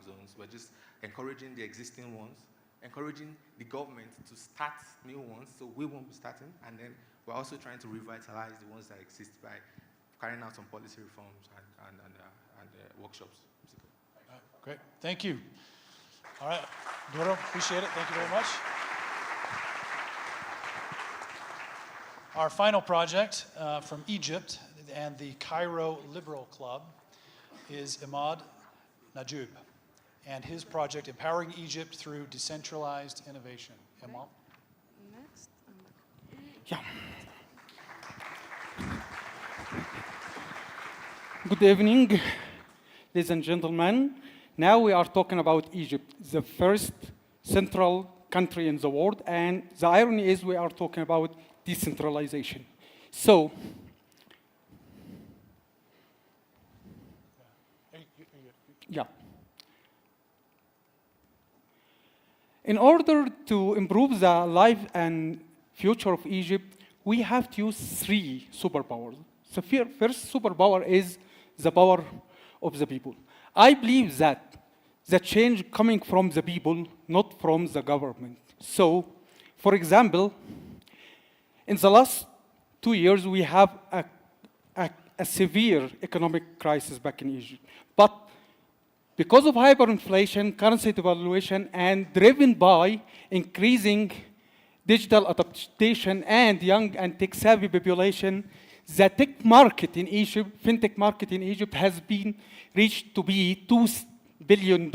zones. We're just encouraging the existing ones, encouraging the government to start new ones, so we won't be starting, and then we're also trying to revitalize the ones that exist by carrying out some policy reforms and workshops. Great, thank you. All right, Doro, appreciate it, thank you very much. Our final project from Egypt and the Cairo Liberal Club is Imad Najib and his project, Empowering Egypt Through Decentralized Innovation. Imad? Next. Yeah. Good evening, ladies and gentlemen. Now we are talking about Egypt, the first central country in the world, and the irony is we are talking about decentralization. So, yeah. In order to improve the life and future of Egypt, we have to use 3 superpowers. The first superpower is the power of the people. I believe that the change coming from the people, not from the government. So, for example, in the last 2 years, we have a severe economic crisis back in Egypt. But because of hyperinflation, currency devaluation, and driven by increasing digital adaptation and young and tech-savvy population, the tech market in Egypt, fintech market in Egypt has been reached to be $2 billion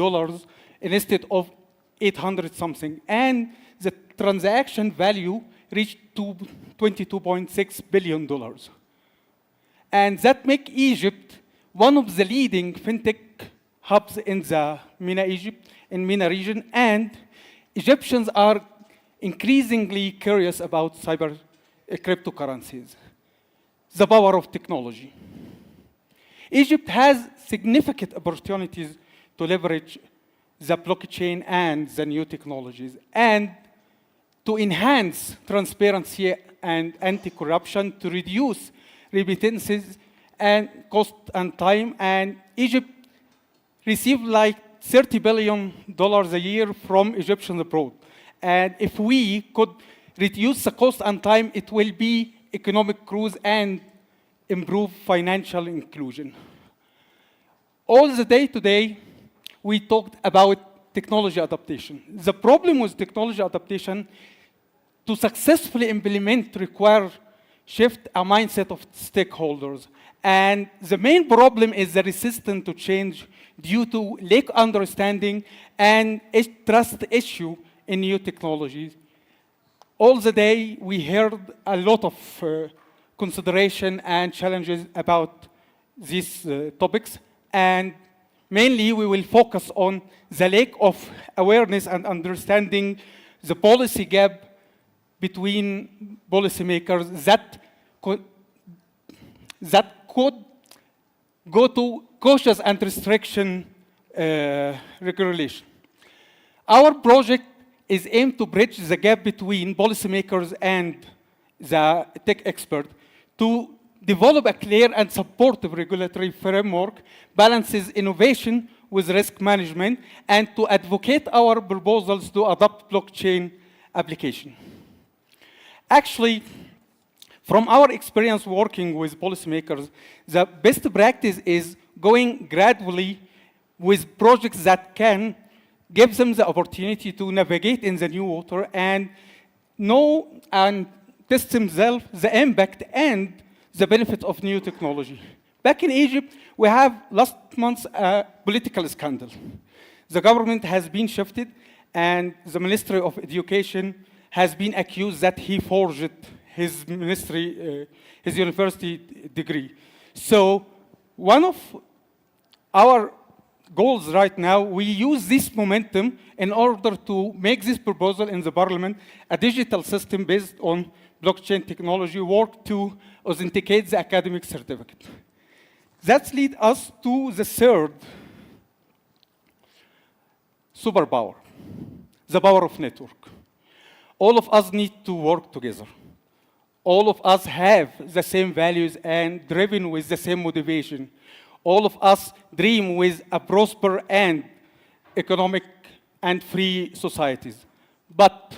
instead of 800 something. And the transaction value reached to $22.6 billion. And that makes Egypt one of the leading fintech hubs in the MENA region, and Egyptians are increasingly curious about cryptocurrencies. The power of technology. Egypt has significant opportunities to leverage the blockchain and the new technologies, and to enhance transparency and anti-corruption, to reduce remittances and cost and time. And Egypt received like $30 billion a year from Egyptians abroad. And if we could reduce the cost and time, it will be economic growth and improve financial inclusion. All the day today, we talked about technology adaptation. The problem with technology adaptation, to successfully implement require shift a mindset of stakeholders. And the main problem is the resistance to change due to lack understanding and a trust issue in new technologies. All the day, we heard a lot of consideration and challenges about these topics. And mainly, we will focus on the lack of awareness and understanding the policy gap between policymakers that could go to cautious and restriction regulation. Our project is aimed to bridge the gap between policymakers and the tech expert to develop a clear and supportive regulatory framework, balances innovation with risk management, and to advocate our proposals to adopt blockchain application. Actually, from our experience working with policymakers, the best practice is going gradually with projects that can give them the opportunity to navigate in the new water and know and test themselves the impact and the benefit of new technology. Back in Egypt, we have last month a political scandal. The government has been shifted, and the Ministry of Education has been accused that he forged his his university degree. So one of our goals right now, we use this momentum in order to make this proposal in the parliament, a digital system based on blockchain technology, work to authenticate the academic certificate. That leads us to the third superpower, the power of network. All of us need to work together. All of us have the same values and driven with the same motivation. All of us dream with a prosper and economic and free societies. But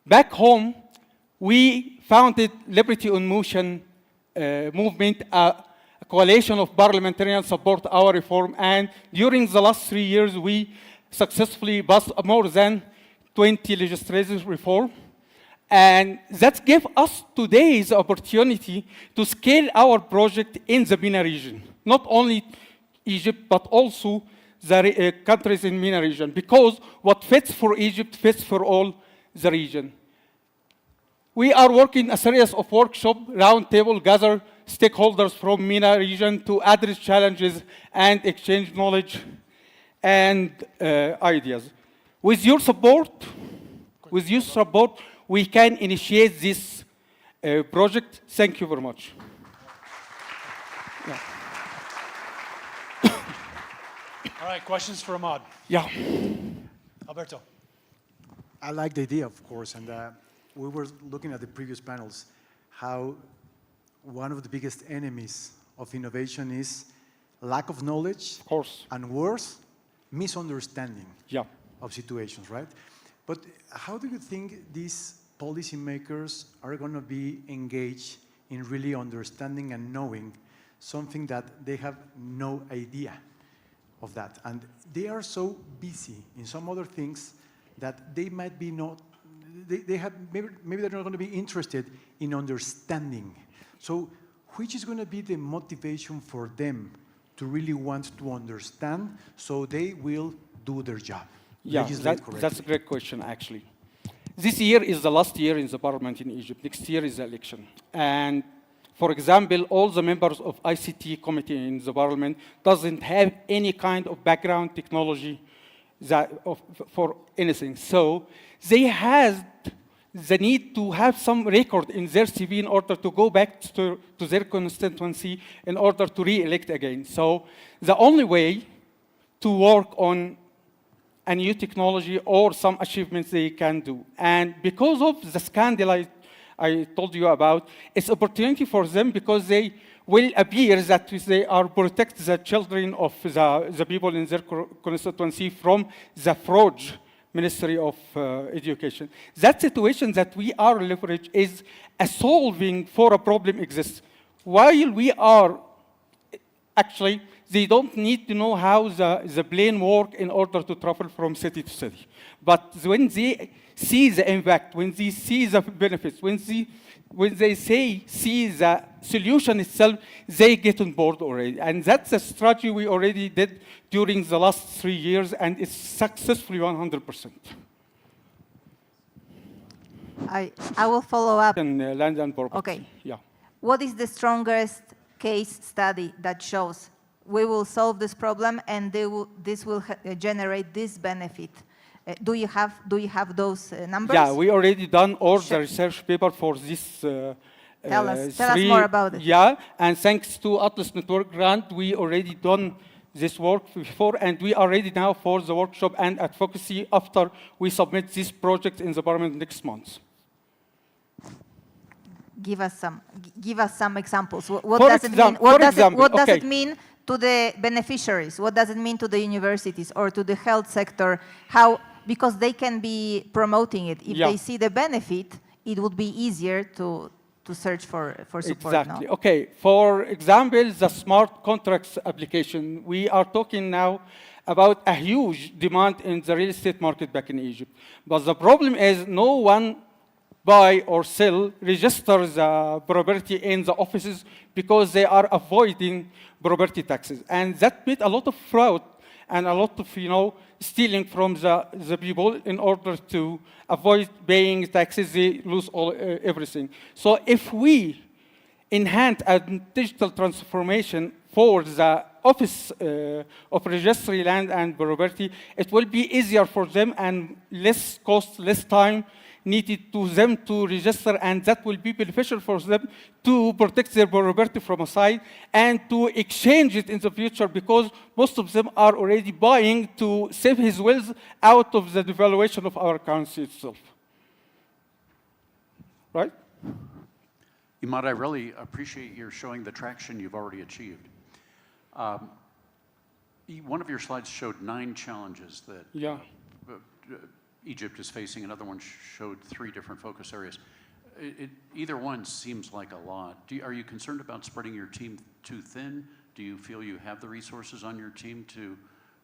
back home, we founded Liberty in Motion movement, a coalition of parliamentarians support our reform. And during the last 3 years, we successfully passed more than 20 legislative reforms. And that gave us today the opportunity to scale our project in the MENA region. Not only Egypt, but also the countries in MENA region. Because what fits for Egypt fits for all the region. We are working a series of workshops, roundtable, gather stakeholders from MENA region to address challenges and exchange knowledge and ideas. With your support, we can initiate this project. Thank you very much. Yeah. All right, questions for Ahmad? Yeah. Alberto. I like the idea, of course, and we were looking at the previous panels, how one of the biggest enemies of innovation is lack of knowledge, of course, and worse, misunderstanding yeah. of situations, right? But how do you think these policymakers are going to be engaged in really understanding and knowing something that they have no idea of that? And they are so busy in some other things that they might be not, they have, maybe they're not going to be interested in understanding. So which is going to be the motivation for them to really want to understand so they will do their job? Yeah, that's a great question, actually. This year is the last year in the parliament in Egypt. Next year is the election. And for example, all the members of ICT committee in the parliament doesn't have any kind of background technology for anything. So they have the need to have some record in their CV in order to go back to their constituency in order to re-elect again. So the only way to work on a new technology or some achievements they can do. And because of the scandal I told you about, it's opportunity for them because they will appear that they are protect the children of the people in their constituency from the fraud Ministry of Education. That situation that we are leverage is a solving for a problem exists. While we are actually they don't need to know how the plane work in order to travel from city to city. But when they see the impact, when they see the benefits, when they see the solution itself, they get on board already. And that's a strategy we already did during the last 3 years, and it's successfully 100%. I will follow up. And land and property. Okay. Yeah. What is the strongest case study that shows we will solve this problem and this will generate this benefit? Do you have those numbers? Yeah, we already done all the research paper for this. Tell us more about it. Yeah, and thanks to Atlas Network grant, we already done this work before, and we are ready now for the workshop and advocacy after we submit this project in the Parliament next month. Give us some examples. What does it mean? What does it mean to the beneficiaries? What does it mean to the universities or to the health sector? Because they can be promoting it. If they see the benefit, it would be easier to search for support. Exactly. No? Okay. For example, the smart contracts application. We are talking now about a huge demand in the real estate market back in Egypt. But the problem is no one buy or sell, register the property in the offices because they are avoiding property taxes. And that made a lot of fraud and a lot of, stealing from the people in order to avoid paying taxes. They lose everything. So if we enhance a digital transformation for the office of registry land and property, it will be easier for them and less cost, less time needed to them to register, and that will be beneficial for them to protect their property from a side and to exchange it in the future, because most of them are already buying to save his wealth out of the devaluation of our currency itself. Right? Imad, I really appreciate your showing the traction you've already achieved. One of your slides showed 9 challenges that Egypt is facing. Another one showed 3 different focus areas. Either one seems like a lot. Are you concerned about spreading your team too thin? Do you feel you have the resources on your team to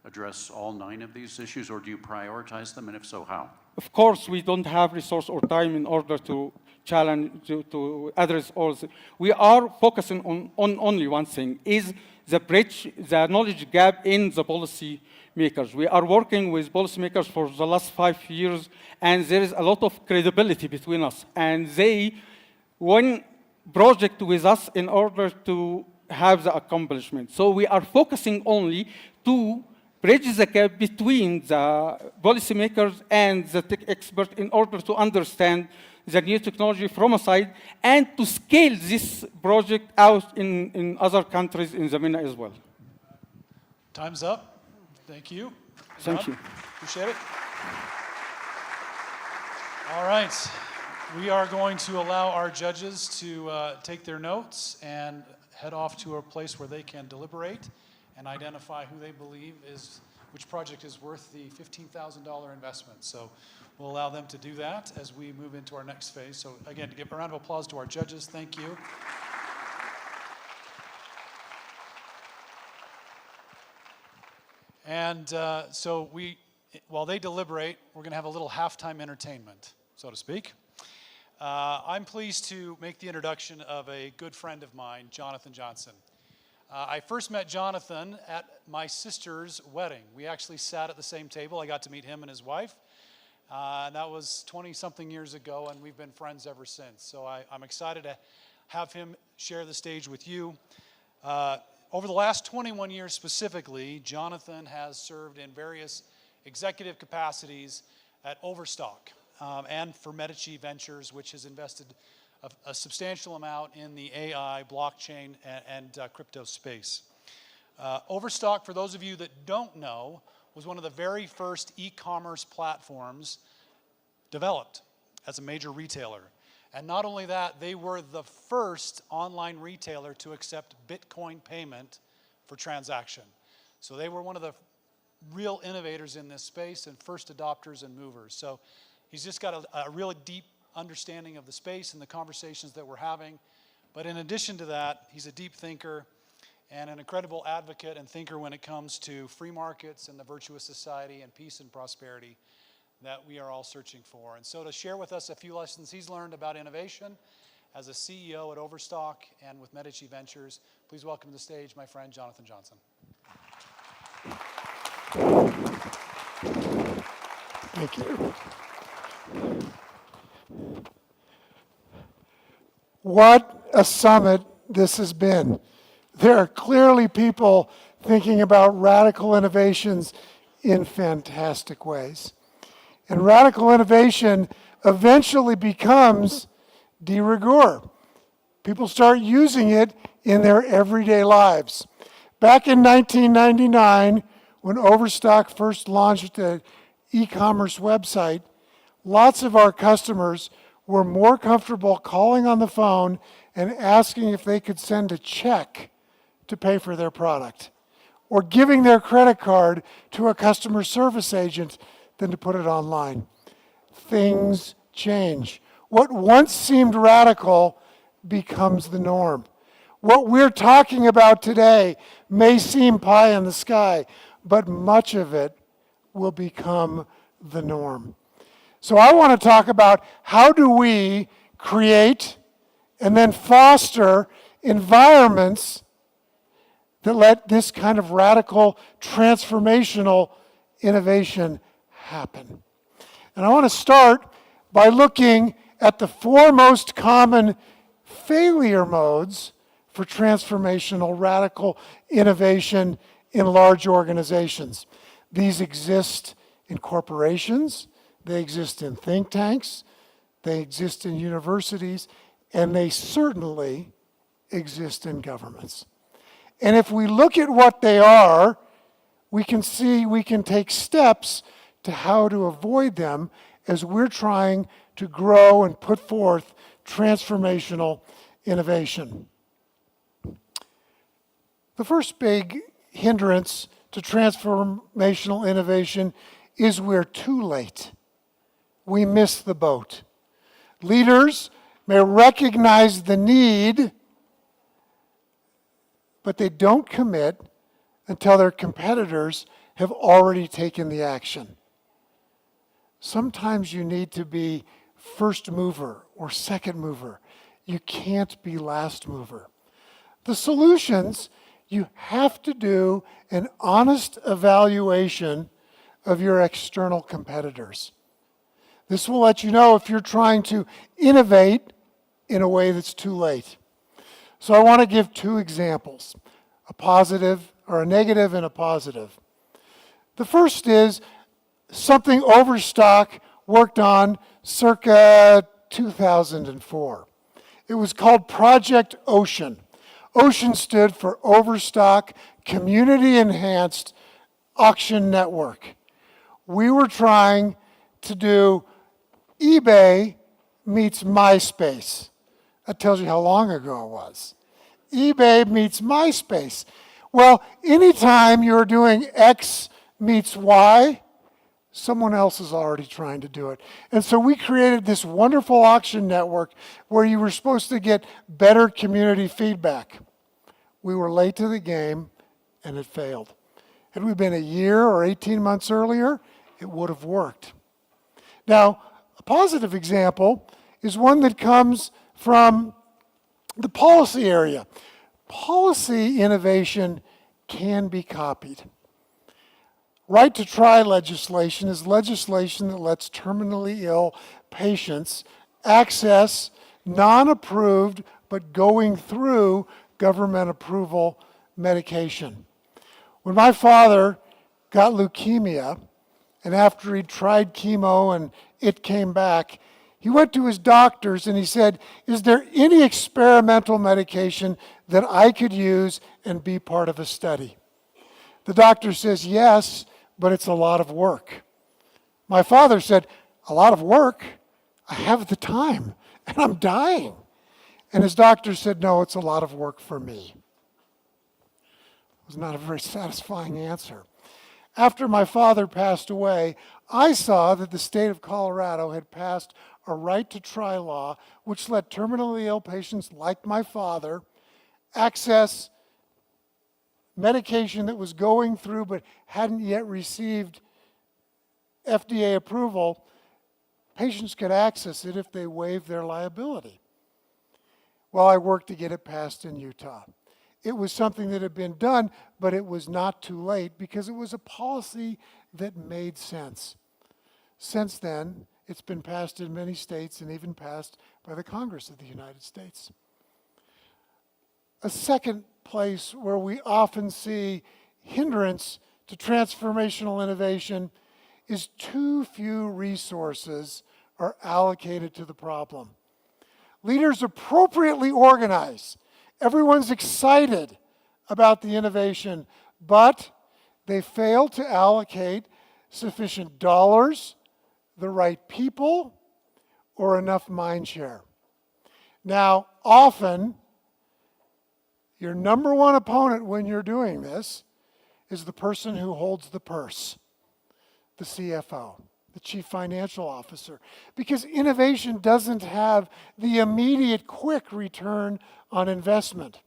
address all 9 of these issues, or do you prioritize them, and if so, how? Of course, we don't have resource or time in order to to address all. We are focusing on only one thing, is the bridge, the knowledge gap in the policy makers. We are working with policymakers for the last 5 years, and there is a lot of credibility between us. And they won project with us in order to have the accomplishment. So we are focusing only to bridge the gap between the policymakers and the tech expert in order to understand the new technology from a side and to scale this project out in other countries in the MENA as well. Time's up. Thank you. Thank you. Appreciate it. All right. We are going to allow our judges to take their notes and head off to a place where they can deliberate and identify who they believe which project is worth the $15,000 investment. So we'll allow them to do that as we move into our next phase. So again, to give a round of applause to our judges, thank you. And so while they deliberate, we're going to have a little halftime entertainment, so to speak. I'm pleased to make the introduction of a good friend of mine, Jonathan Johnson. I first met Jonathan at my sister's wedding. We actually sat at the same table. I got to meet him and his wife. And that was 20-something years ago, and we've been friends ever since. So I'm excited to have him share the stage with you. Over the last 21 years specifically, Jonathan has served in various executive capacities at Overstock and for Medici Ventures, which has invested a substantial amount in the AI, blockchain, and crypto space. Overstock, for those of you that don't know, was one of the very first e-commerce platforms developed as a major retailer. And not only that, they were the first online retailer to accept Bitcoin payment for transaction. So they were one of the real innovators in this space and first adopters and movers. So he's just got a really deep understanding of the space and the conversations that we're having. But in addition to that, he's a deep thinker, and an incredible advocate and thinker when it comes to free markets and the virtuous society and peace and prosperity that we are all searching for. And so to share with us a few lessons he's learned about innovation as a CEO at Overstock and with Medici Ventures, please welcome to the stage my friend Jonathan Johnson. Thank you. What a summit this has been. There are clearly people thinking about radical innovations in fantastic ways. And radical innovation eventually becomes de rigueur. People start using it in their everyday lives. Back in 1999, when Overstock first launched an e-commerce website, lots of our customers were more comfortable calling on the phone and asking if they could send a check to pay for their product, or giving their credit card to a customer service agent than to put it online. Things change. What once seemed radical becomes the norm. What we're talking about today may seem pie in the sky, but much of it will become the norm. So I want to talk about how do we create and then foster environments that let this kind of radical, transformational innovation happen. And I want to start by looking at the four most common failure modes for transformational, radical innovation in large organizations. These exist in corporations, they exist in think tanks, they exist in universities, and they certainly exist in governments. And if we look at what they are, we can see we can take steps to how to avoid them as we're trying to grow and put forth transformational innovation. The first big hindrance to transformational innovation is we're too late. We miss the boat. Leaders may recognize the need, but they don't commit until their competitors have already taken the action. Sometimes you need to be first mover or second mover. You can't be last mover. The solutions, you have to do an honest evaluation of your external competitors. This will let you know if you're trying to innovate in a way that's too late. So I want to give two examples, a positive or a negative and a positive. The first is something Overstock worked on circa 2004. It was called Project Ocean. Ocean stood for Overstock Community Enhanced Auction Network. We were trying to do eBay meets MySpace. That tells you how long ago it was. eBay meets MySpace. Well, anytime you're doing X meets Y, someone else is already trying to do it. And so we created this wonderful auction network where you were supposed to get better community feedback. We were late to the game, and it failed. Had we been a year or 18 months earlier, it would have worked. Now, a positive example is one that comes from the policy area. Policy innovation can be copied. Right to try legislation is legislation that lets terminally ill patients access non-approved but going through government approval medication. When my father got leukemia, and after he tried chemo and it came back, he went to his doctors and he said, "Is there any experimental medication that I could use and be part of a study?" The doctor says, "Yes, but it's a lot of work." My father said, "A lot of work? I have the time, and I'm dying." And his doctor said, "No, it's a lot of work for me." It was not a very satisfying answer. After my father passed away, I saw that the state of Colorado had passed a right to try law, which let terminally ill patients like my father access medication that was going through but hadn't yet received FDA approval, patients could access it if they waived their liability. Well, I worked to get it passed in Utah. It was something that had been done, but it was not too late because it was a policy that made sense. Since then, it's been passed in many states and even passed by the Congress of the United States. A second place where we often see hindrance to transformational innovation is too few resources are allocated to the problem. Leaders appropriately organize. Everyone's excited about the innovation, but they fail to allocate sufficient dollars, the right people, or enough mind share. Now, often, your number one opponent when you're doing this is the person who holds the purse, the CFO, the Chief Financial Officer, because innovation doesn't have the immediate quick return on investment.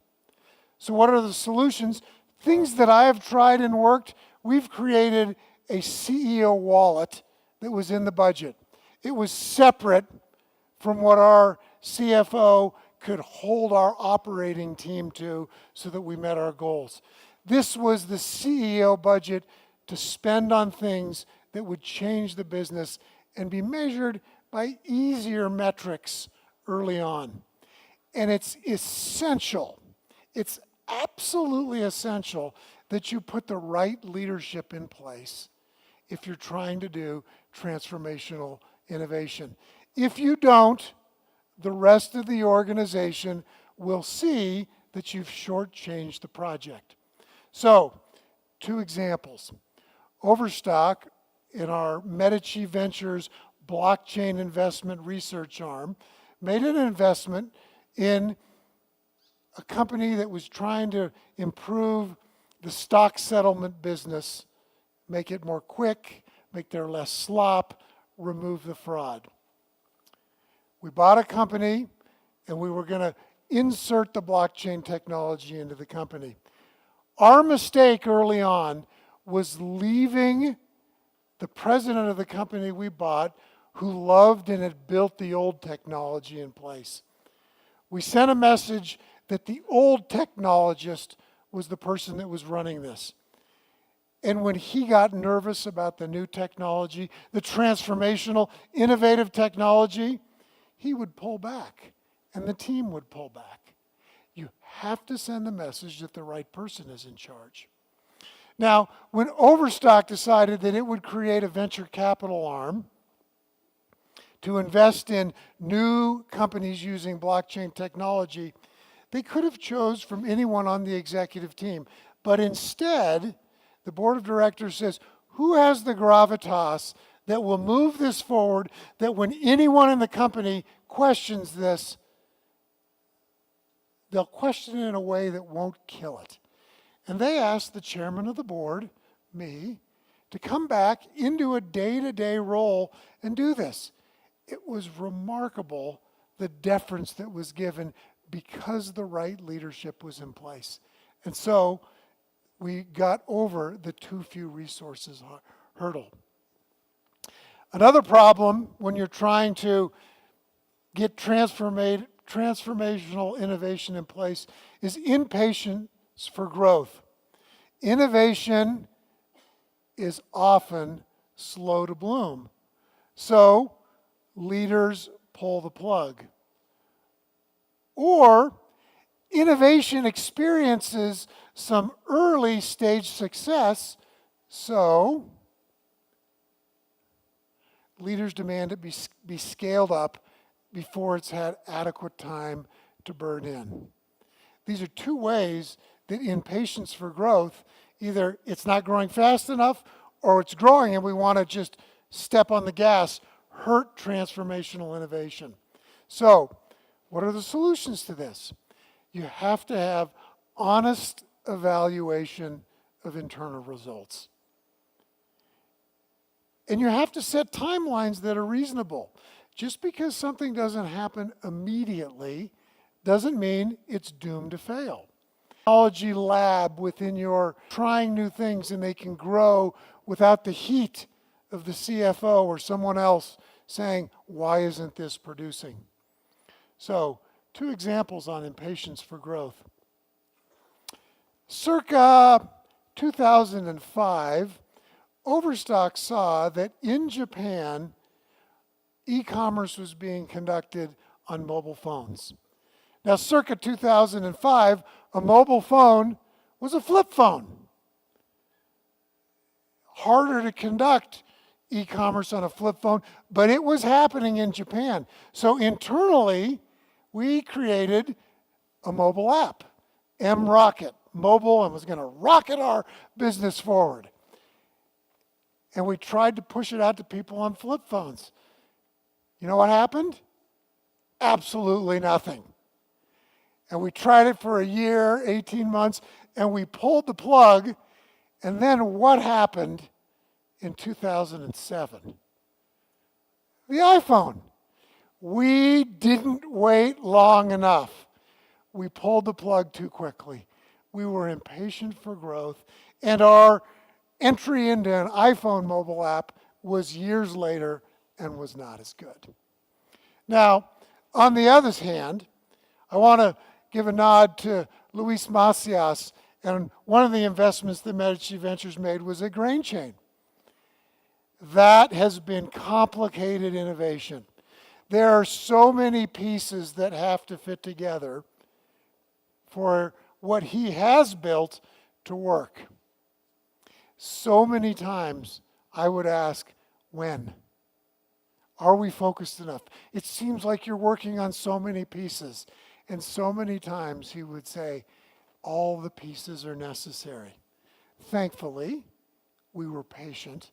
So what are the solutions? Things that I have tried and worked, we've created a CEO wallet that was in the budget. It was separate from what our CFO could hold our operating team to so that we met our goals. This was the CEO budget to spend on things that would change the business and be measured by easier metrics early on. And it's essential, it's absolutely essential that you put the right leadership in place if you're trying to do transformational innovation. If you don't, the rest of the organization will see that you've shortchanged the project. So, 2 examples. Overstock, in our Medici Ventures blockchain investment research arm, made an investment in a company that was trying to improve the stock settlement business, make it more quick, make there less slop, remove the fraud. We bought a company and we were going to insert the blockchain technology into the company. Our mistake early on was leaving the president of the company we bought, who loved and had built the old technology in place. We sent a message that the old technologist was the person that was running this. And when he got nervous about the new technology, the transformational, innovative technology, he would pull back, and the team would pull back. You have to send the message that the right person is in charge. Now, when Overstock decided that it would create a venture capital arm to invest in new companies using blockchain technology, they could have chose from anyone on the executive team. But instead, the board of directors says, who has the gravitas that will move this forward, that when anyone in the company questions this, they'll question it in a way that won't kill it. And they asked the chairman of the board, me, to come back into a day-to-day role and do this. It was remarkable, the deference that was given because the right leadership was in place. And so we got over the too few resources hurdle. Another problem when you're trying to get transformational innovation in place is impatience for growth. Innovation is often slow to bloom. So leaders pull the plug. Or innovation experiences some early stage success, so leaders demand it be scaled up before it's had adequate time to burn in. These are 2 ways that impatience for growth, either it's not growing fast enough or it's growing and we want to just step on the gas, hurt transformational innovation. So, what are the solutions to this? You have to have honest evaluation of internal results. And you have to set timelines that are reasonable. Just because something doesn't happen immediately doesn't mean it's doomed to fail. technology lab within your trying new things, and they can grow without the heat of the CFO or someone else saying, why isn't this producing? So, 2 examples on impatience for growth. Circa 2005, Overstock saw that in Japan, e-commerce was being conducted on mobile phones. Now, circa 2005, a mobile phone was a flip phone. Harder to conduct e-commerce on a flip phone, but it was happening in Japan. So internally, we created a mobile app, M-Rocket, mobile, and was going to rocket our business forward. And we tried to push it out to people on flip phones. You know what happened? Absolutely nothing. And we tried it for a year, 18 months, and we pulled the plug. And then what happened in 2007? The iPhone. We didn't wait long enough. We pulled the plug too quickly. We were impatient for growth, and our entry into an iPhone mobile app was years later and was not as good. Now, on the other hand, I want to give a nod to Luis Macias, and one of the investments that Medici Ventures made was a grain chain. That has been complicated innovation. There are so many pieces that have to fit together for what he has built to work. So many times I would ask, when? Are we focused enough? It seems like you're working on so many pieces. And so many times he would say, all the pieces are necessary. Thankfully, we were patient,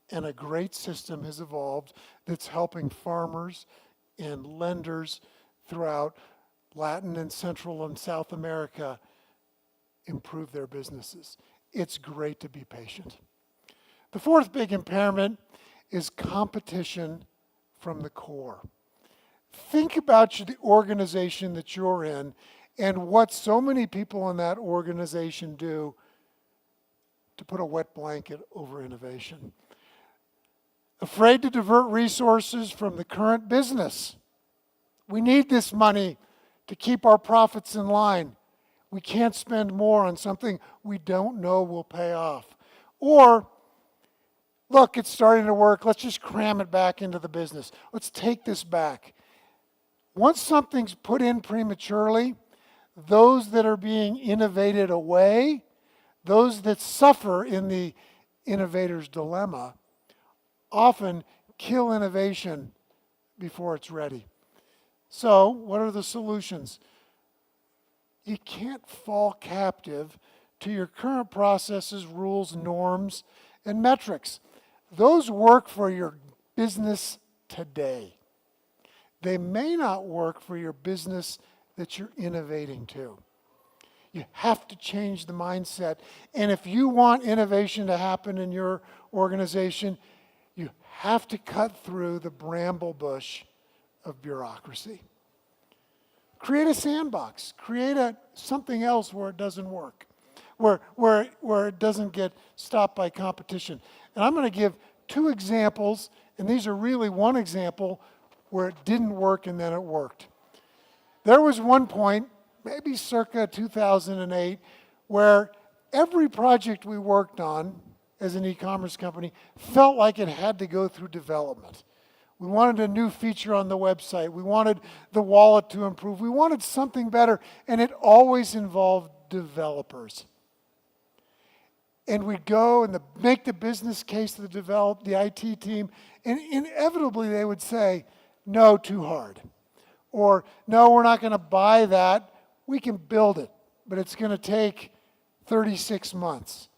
and a great system has evolved that's helping farmers and lenders throughout Latin and Central and South America improve their businesses. It's great to be patient. The 4th big impairment is competition from the core. Think about the organization that you're in and what so many people in that organization do to put a wet blanket over innovation. Afraid to divert resources from the current business. We need this money to keep our profits in line. We can't spend more on something we don't know will pay off. Or, look, it's starting to work. Let's just cram it back into the business. Let's take this back. Once something's put in prematurely, those that are being innovated away, those that suffer in the innovator's dilemma, often kill innovation before it's ready. So, what are the solutions? You can't fall captive to your current processes, rules, norms, and metrics. Those work for your business today. They may not work for your business that you're innovating to. You have to change the mindset. And if you want innovation to happen in your organization, you have to cut through the bramble bush of bureaucracy. Create a sandbox. Create something else where it doesn't work, where it doesn't get stopped by competition. And I'm going to give 2 examples, and these are really one example where it didn't work and then it worked. There was one point, maybe circa 2008, where every project we worked on as an e-commerce company felt like it had to go through development. We wanted a new feature on the website. We wanted the wallet to improve. We wanted something better, and it always involved developers. And we'd go and make the business case to the IT team, and inevitably they would say, no, too hard. Or, no, we're not going to buy that. We can build it, but it's going to take 36 months.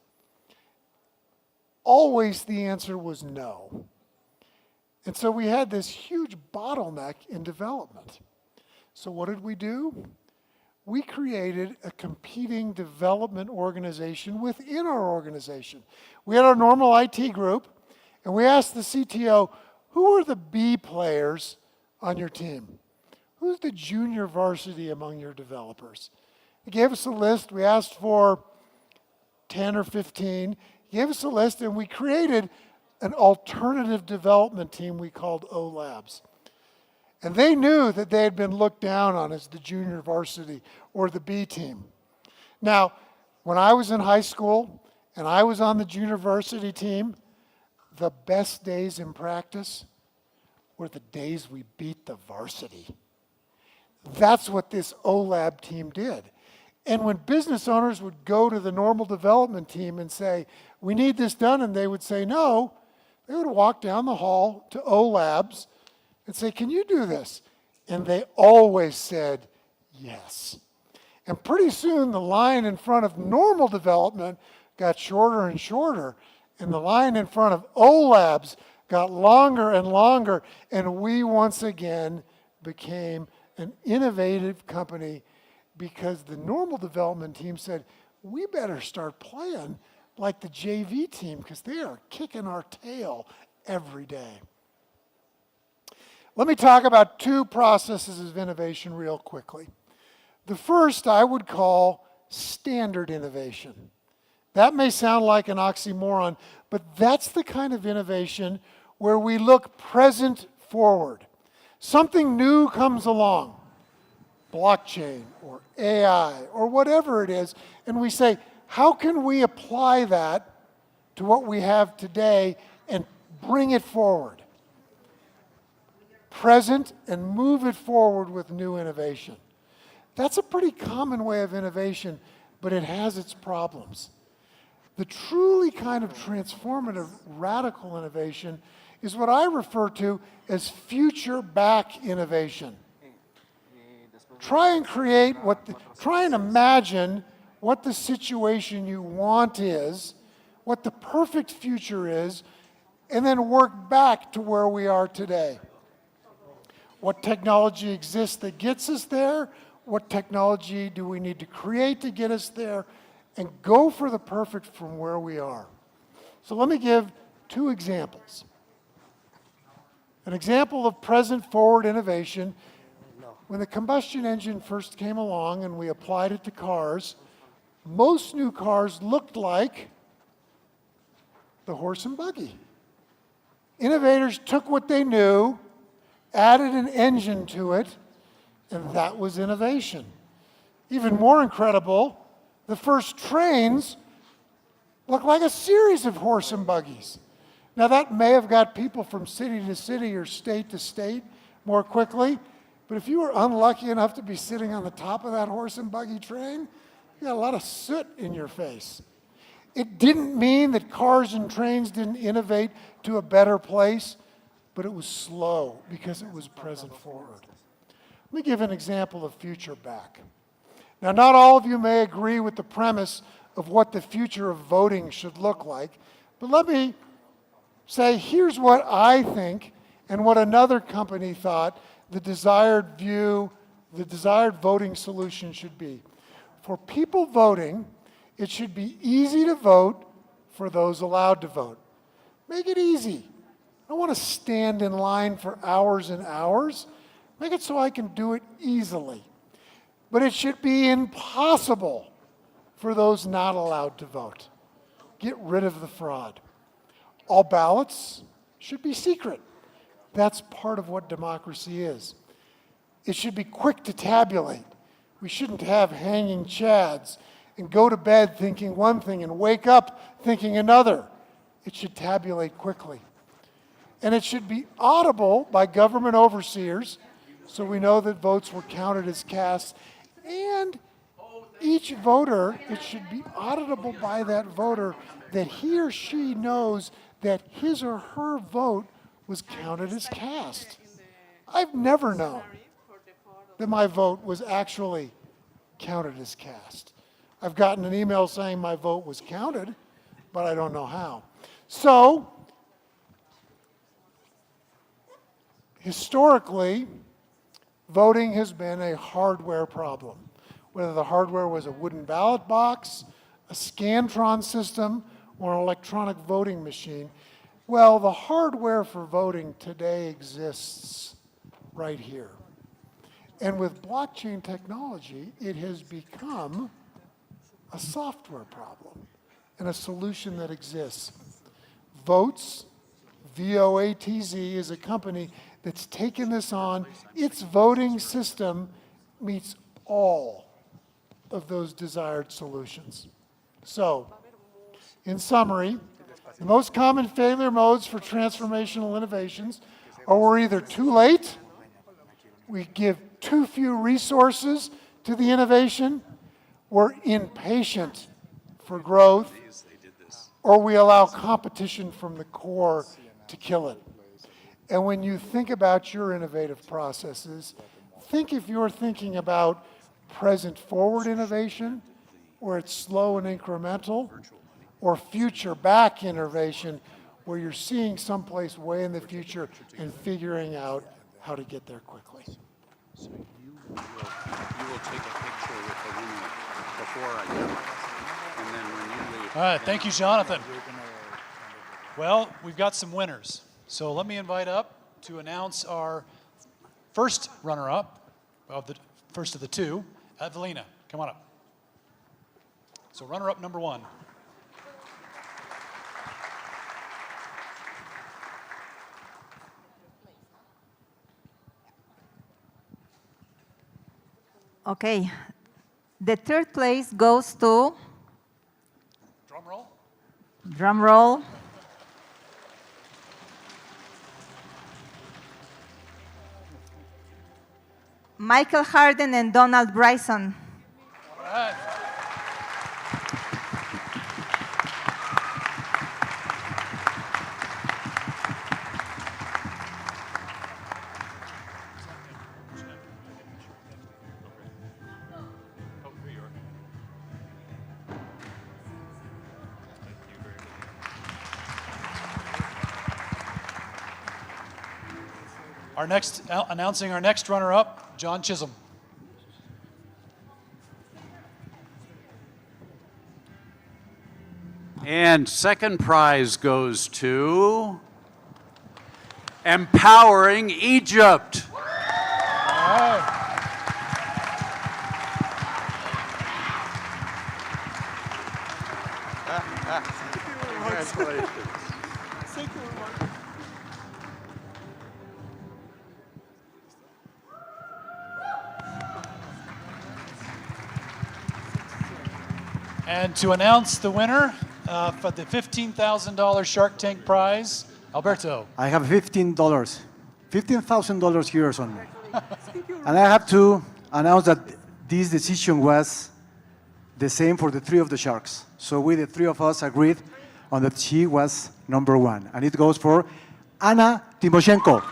Always the answer was no. And so we had this huge bottleneck in development. So what did we do? We created a competing development organization within our organization. We had our normal IT group, and we asked the CTO, who are the B players on your team? Who's the junior varsity among your developers? He gave us a list. We asked for 10 or 15. He gave us a list, and we created an alternative development team we called O Labs. And they knew that they had been looked down on as the junior varsity or the B team. Now, when I was in high school and I was on the junior varsity team, the best days in practice were the days we beat the varsity. That's what this OLAB team did. And when business owners would go to the normal development team and say, we need this done, and they would say no, they would walk down the hall to OLABs and say, can you do this? And they always said yes. And pretty soon the line in front of normal development got shorter and shorter, and the line in front of OLABs got longer and longer, and we once again became an innovative company because the normal development team said, we better start playing like the JV team because they are kicking our tail every day. Let me talk about two processes of innovation real quickly. The first I would call standard innovation. That may sound like an oxymoron, but that's the kind of innovation where we look present forward. Something new comes along, blockchain or AI or whatever it is, and we say, how can we apply that to what we have today and bring it forward? Present and move it forward with new innovation. That's a pretty common way of innovation, but it has its problems. The truly kind of transformative, radical innovation is what I refer to as future back innovation. Try and imagine what the situation you want is, what the perfect future is, and then work back to where we are today. What technology exists that gets us there? What technology do we need to create to get us there? And go for the perfect from where we are. So let me give two examples. An example of present forward innovation, when the combustion engine first came along and we applied it to cars, most new cars looked like the horse and buggy. Innovators took what they knew, added an engine to it, and that was innovation. Even more incredible, the first trains looked like a series of horse and buggies. Now that may have got people from city to city or state to state more quickly, but if you were unlucky enough to be sitting on the top of that horse and buggy train, you got a lot of soot in your face. It didn't mean that cars and trains didn't innovate to a better place, but it was slow because it was present forward. Let me give an example of future back. Now, not all of you may agree with the premise of what the future of voting should look like, but let me say, here's what I think and what another company thought the desired view, the desired voting solution should be. For people voting, it should be easy to vote for those allowed to vote. Make it easy. I don't want to stand in line for hours and hours. Make it so I can do it easily. But it should be impossible for those not allowed to vote. Get rid of the fraud. All ballots should be secret. That's part of what democracy is. It should be quick to tabulate. We shouldn't have hanging chads and go to bed thinking one thing and wake up thinking another. It should tabulate quickly. And it should be auditable by government overseers so we know that votes were counted as cast. And each voter, it should be auditable by that voter that he or she knows that his or her vote was counted as cast. I've never known that my vote was actually counted as cast. I've gotten an email saying my vote was counted, but I don't know how. So, historically, voting has been a hardware problem. Whether the hardware was a wooden ballot box, a Scantron system, or an electronic voting machine, well, the hardware for voting today exists right here. And with blockchain technology, it has become a software problem and a solution that exists. Votes, VOATZ, is a company that's taken this on. Its voting system meets all of those desired solutions. So, in summary, the most common failure modes for transformational innovations are we're either too late, we give too few resources to the innovation, we're impatient for growth, or we allow competition from the core to kill it. And when you think about your innovative processes, think if you're thinking about present forward innovation, where it's slow and incremental, or future back innovation, where you're seeing someplace way in the future and figuring out how to get there quickly. So you will take a picture with the winner before I go, and then when you leave. All right, thank you, Jonathan. Well, we've got some winners. So let me invite up to announce our first runner-up, of the first of the two, Evelina. Come on up. So runner-up number one. Okay. The third place goes to, Drum roll. drum roll, Michael Harden and Donald Bryson. All right. Announcing our next runner-up, John Chisholm. And second prize goes to Empowering Egypt. All right. Congratulations. And to announce the winner for the $15,000 Shark Tank prize, Alberto. I have $15, $15,000 here on me. And I have to announce that this decision was the same for the three of the sharks. So we, the three of us, agreed on that she was number one. And it goes for Anna Timoshenko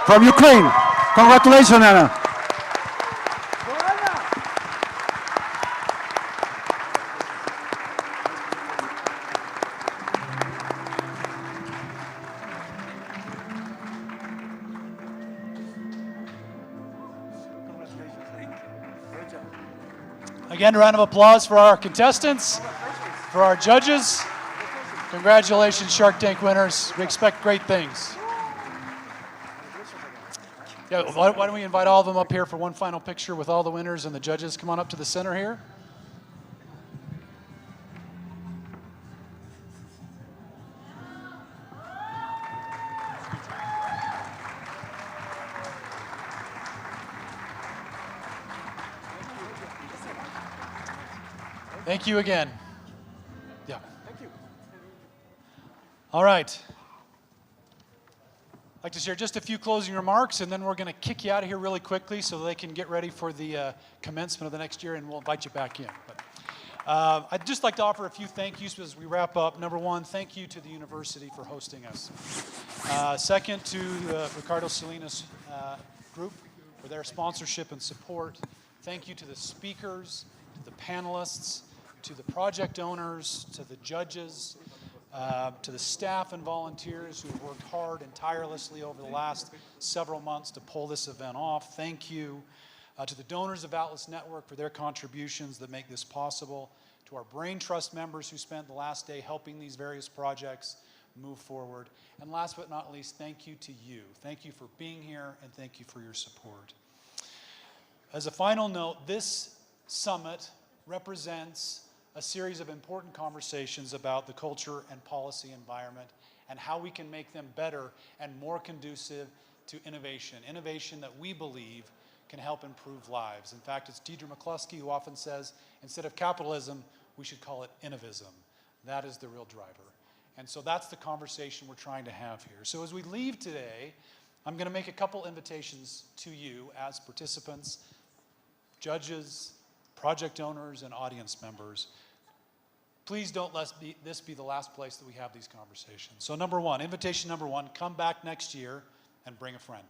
from Ukraine. Congratulations, Anna. Again, a round of applause for our contestants, for our judges. Congratulations, Shark Tank winners. We expect great things. Yeah, why don't we invite all of them up here for one final picture with all the winners and the judges. Come on up to the center here. Thank you again. Yeah. Thank you. All right. I'd like to share just a few closing remarks, and then we're going to kick you out of here really quickly so they can get ready for the commencement of the next year, and we'll invite you back in. But I'd just like to offer a few thank yous as we wrap up. Number one, thank you to the university for hosting us. Second, to the Ricardo Salinas group for their sponsorship and support. Thank you to the speakers, to the panelists, to the project owners, to the judges, to the staff and volunteers who have worked hard and tirelessly over the last several months to pull this event off. Thank you to the donors of Atlas Network for their contributions that make this possible, to our Brain Trust members who spent the last day helping these various projects move forward. And last but not least, thank you to you. Thank you for being here, and thank you for your support. As a final note, this summit represents a series of important conversations about the culture and policy environment and how we can make them better and more conducive to innovation. Innovation that we believe can help improve lives. In fact, it's Deidre McCluskey who often says, instead of capitalism, we should call it innovism. That is the real driver. And so that's the conversation we're trying to have here. So as we leave today, I'm going to make a couple invitations to you as participants, judges, project owners, and audience members. Please don't let this be the last place that we have these conversations. So invitation number one, come back next year and bring a friend.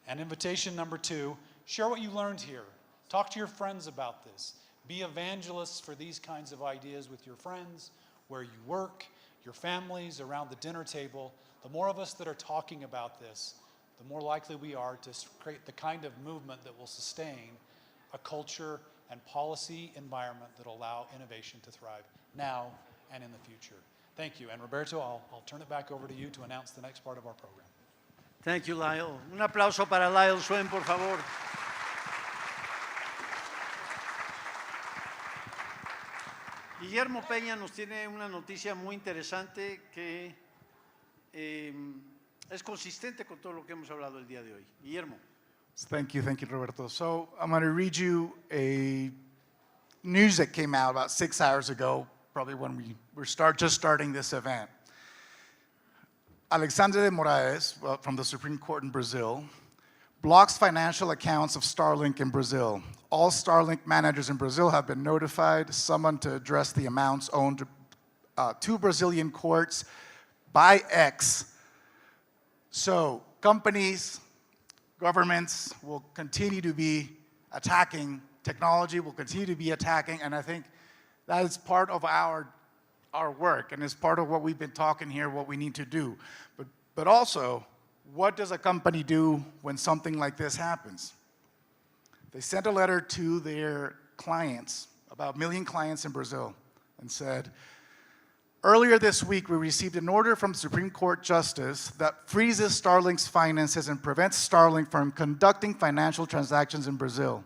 And invitation number two, share what you learned here. Talk to your friends about this. Be evangelists for these kinds of ideas with your friends, where you work, your families, around the dinner table. The more of us that are talking about this, the more likely we are to create the kind of movement that will sustain a culture and policy environment that will allow innovation to thrive now and in the future. Thank you. And Roberto, I'll turn it back over to you to announce the next part of our program. Thank you, Lyle. Un aplauso para Lyle Swain, por favor. Guillermo Peña nos tiene una noticia muy interesante que es consistente con todo lo que hemos hablado el día de hoy. Guillermo. Thank you, Roberto. So I'm going to read you a news that came out about 6 hours ago, probably when we were just starting this event. Alexandre de Moraes, from the Supreme Court in Brazil, blocks financial accounts of Starlink in Brazil. All Starlink managers in Brazil have been notified, summoned to address the amounts owed to Brazilian courts by X. So companies, governments will continue to be attacking technology, will continue to be attacking, and I think that is part of our work, and it's part of what we've been talking here, what we need to do. But also, what does a company do when something like this happens? They sent a letter to their clients, about 1 million clients in Brazil, and said, earlier this week, we received an order from Supreme Court Justice that freezes Starlink's finances and prevents Starlink from conducting financial transactions in Brazil.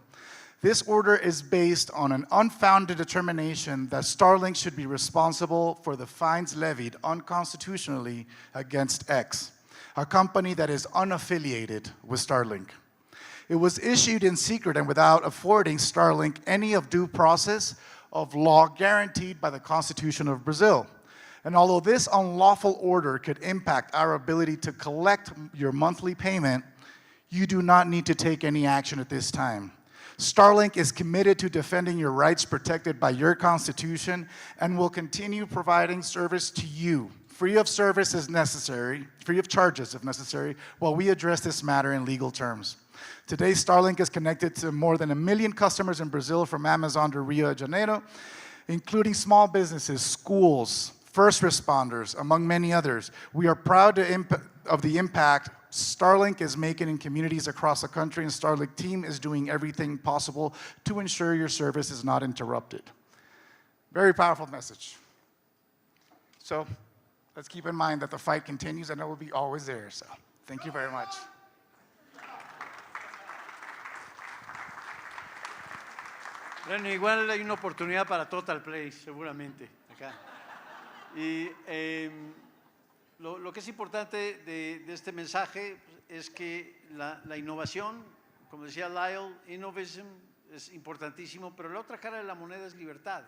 This order is based on an unfounded determination that Starlink should be responsible for the fines levied unconstitutionally against X, a company that is unaffiliated with Starlink. It was issued in secret and without affording Starlink any of due process of law guaranteed by the Constitution of Brazil. And although this unlawful order could impact our ability to collect your monthly payment, you do not need to take any action at this time. Starlink is committed to defending your rights protected by your Constitution and will continue providing service to you, free of charges if necessary, while we address this matter in legal terms. Today, Starlink is connected to more than 1 million customers in Brazil from Amazon to Rio de Janeiro, including small businesses, schools, first responders, among many others. We are proud of the impact Starlink is making in communities across the country, and Starlink team is doing everything possible to ensure your service is not interrupted. Very powerful message. So let's keep in mind that the fight continues and it will be always there. So thank you very much. Bueno, igual hay una oportunidad para Total Play, seguramente, acá. Y lo que es importante de este mensaje es que la innovación, como decía Lyle, innovism es importantísimo, pero la otra cara de la moneda es libertad.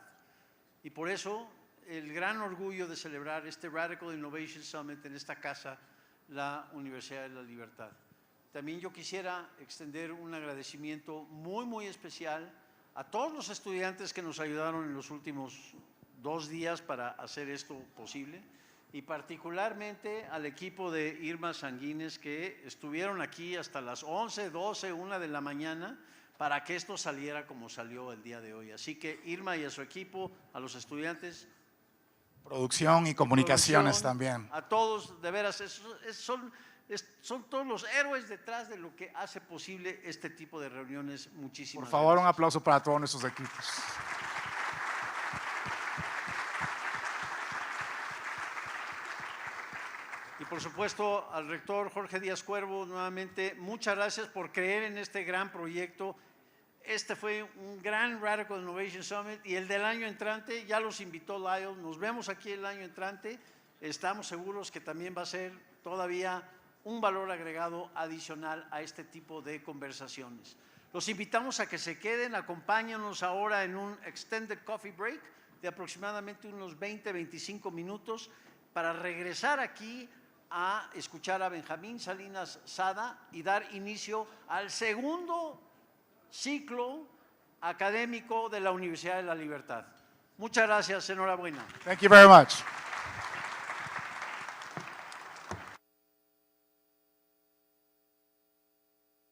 Y por eso el gran orgullo de celebrar este Radical Innovation Summit en esta casa, la Universidad de la Libertad. También yo quisiera extender un agradecimiento muy, muy especial a todos los estudiantes que nos ayudaron en los últimos 2 días para hacer esto posible, y particularmente al equipo de Irma Sanguines, que estuvieron aquí hasta las 11, 12, 1 de la mañana para que esto saliera como salió el día de hoy. Así que Irma y a su equipo, a los estudiantes, producción y comunicaciones también. A todos, de veras, son todos los héroes detrás de lo que hace posible este tipo de reuniones. Muchísimas gracias. Por favor, gracias. Un aplauso para todos nuestros equipos. Y Y por supuesto al rector Jorge Díaz Cuervo, nuevamente, muchas gracias por creer en este gran proyecto. Este fue un gran Radical Innovation Summit y el del año entrante, ya los invitó Lyle, nos vemos aquí el año entrante, estamos seguros que también va a ser todavía un valor agregado adicional a este tipo de conversaciones. Los invitamos a que se queden, acompáñanos ahora en un extended coffee break de aproximadamente unos 20-25 minutos para regresar aquí a escuchar a Benjamín Salinas Sada y dar inicio al segundo ciclo académico de la Universidad de la Libertad. Muchas gracias, enhorabuena. Thank you very much.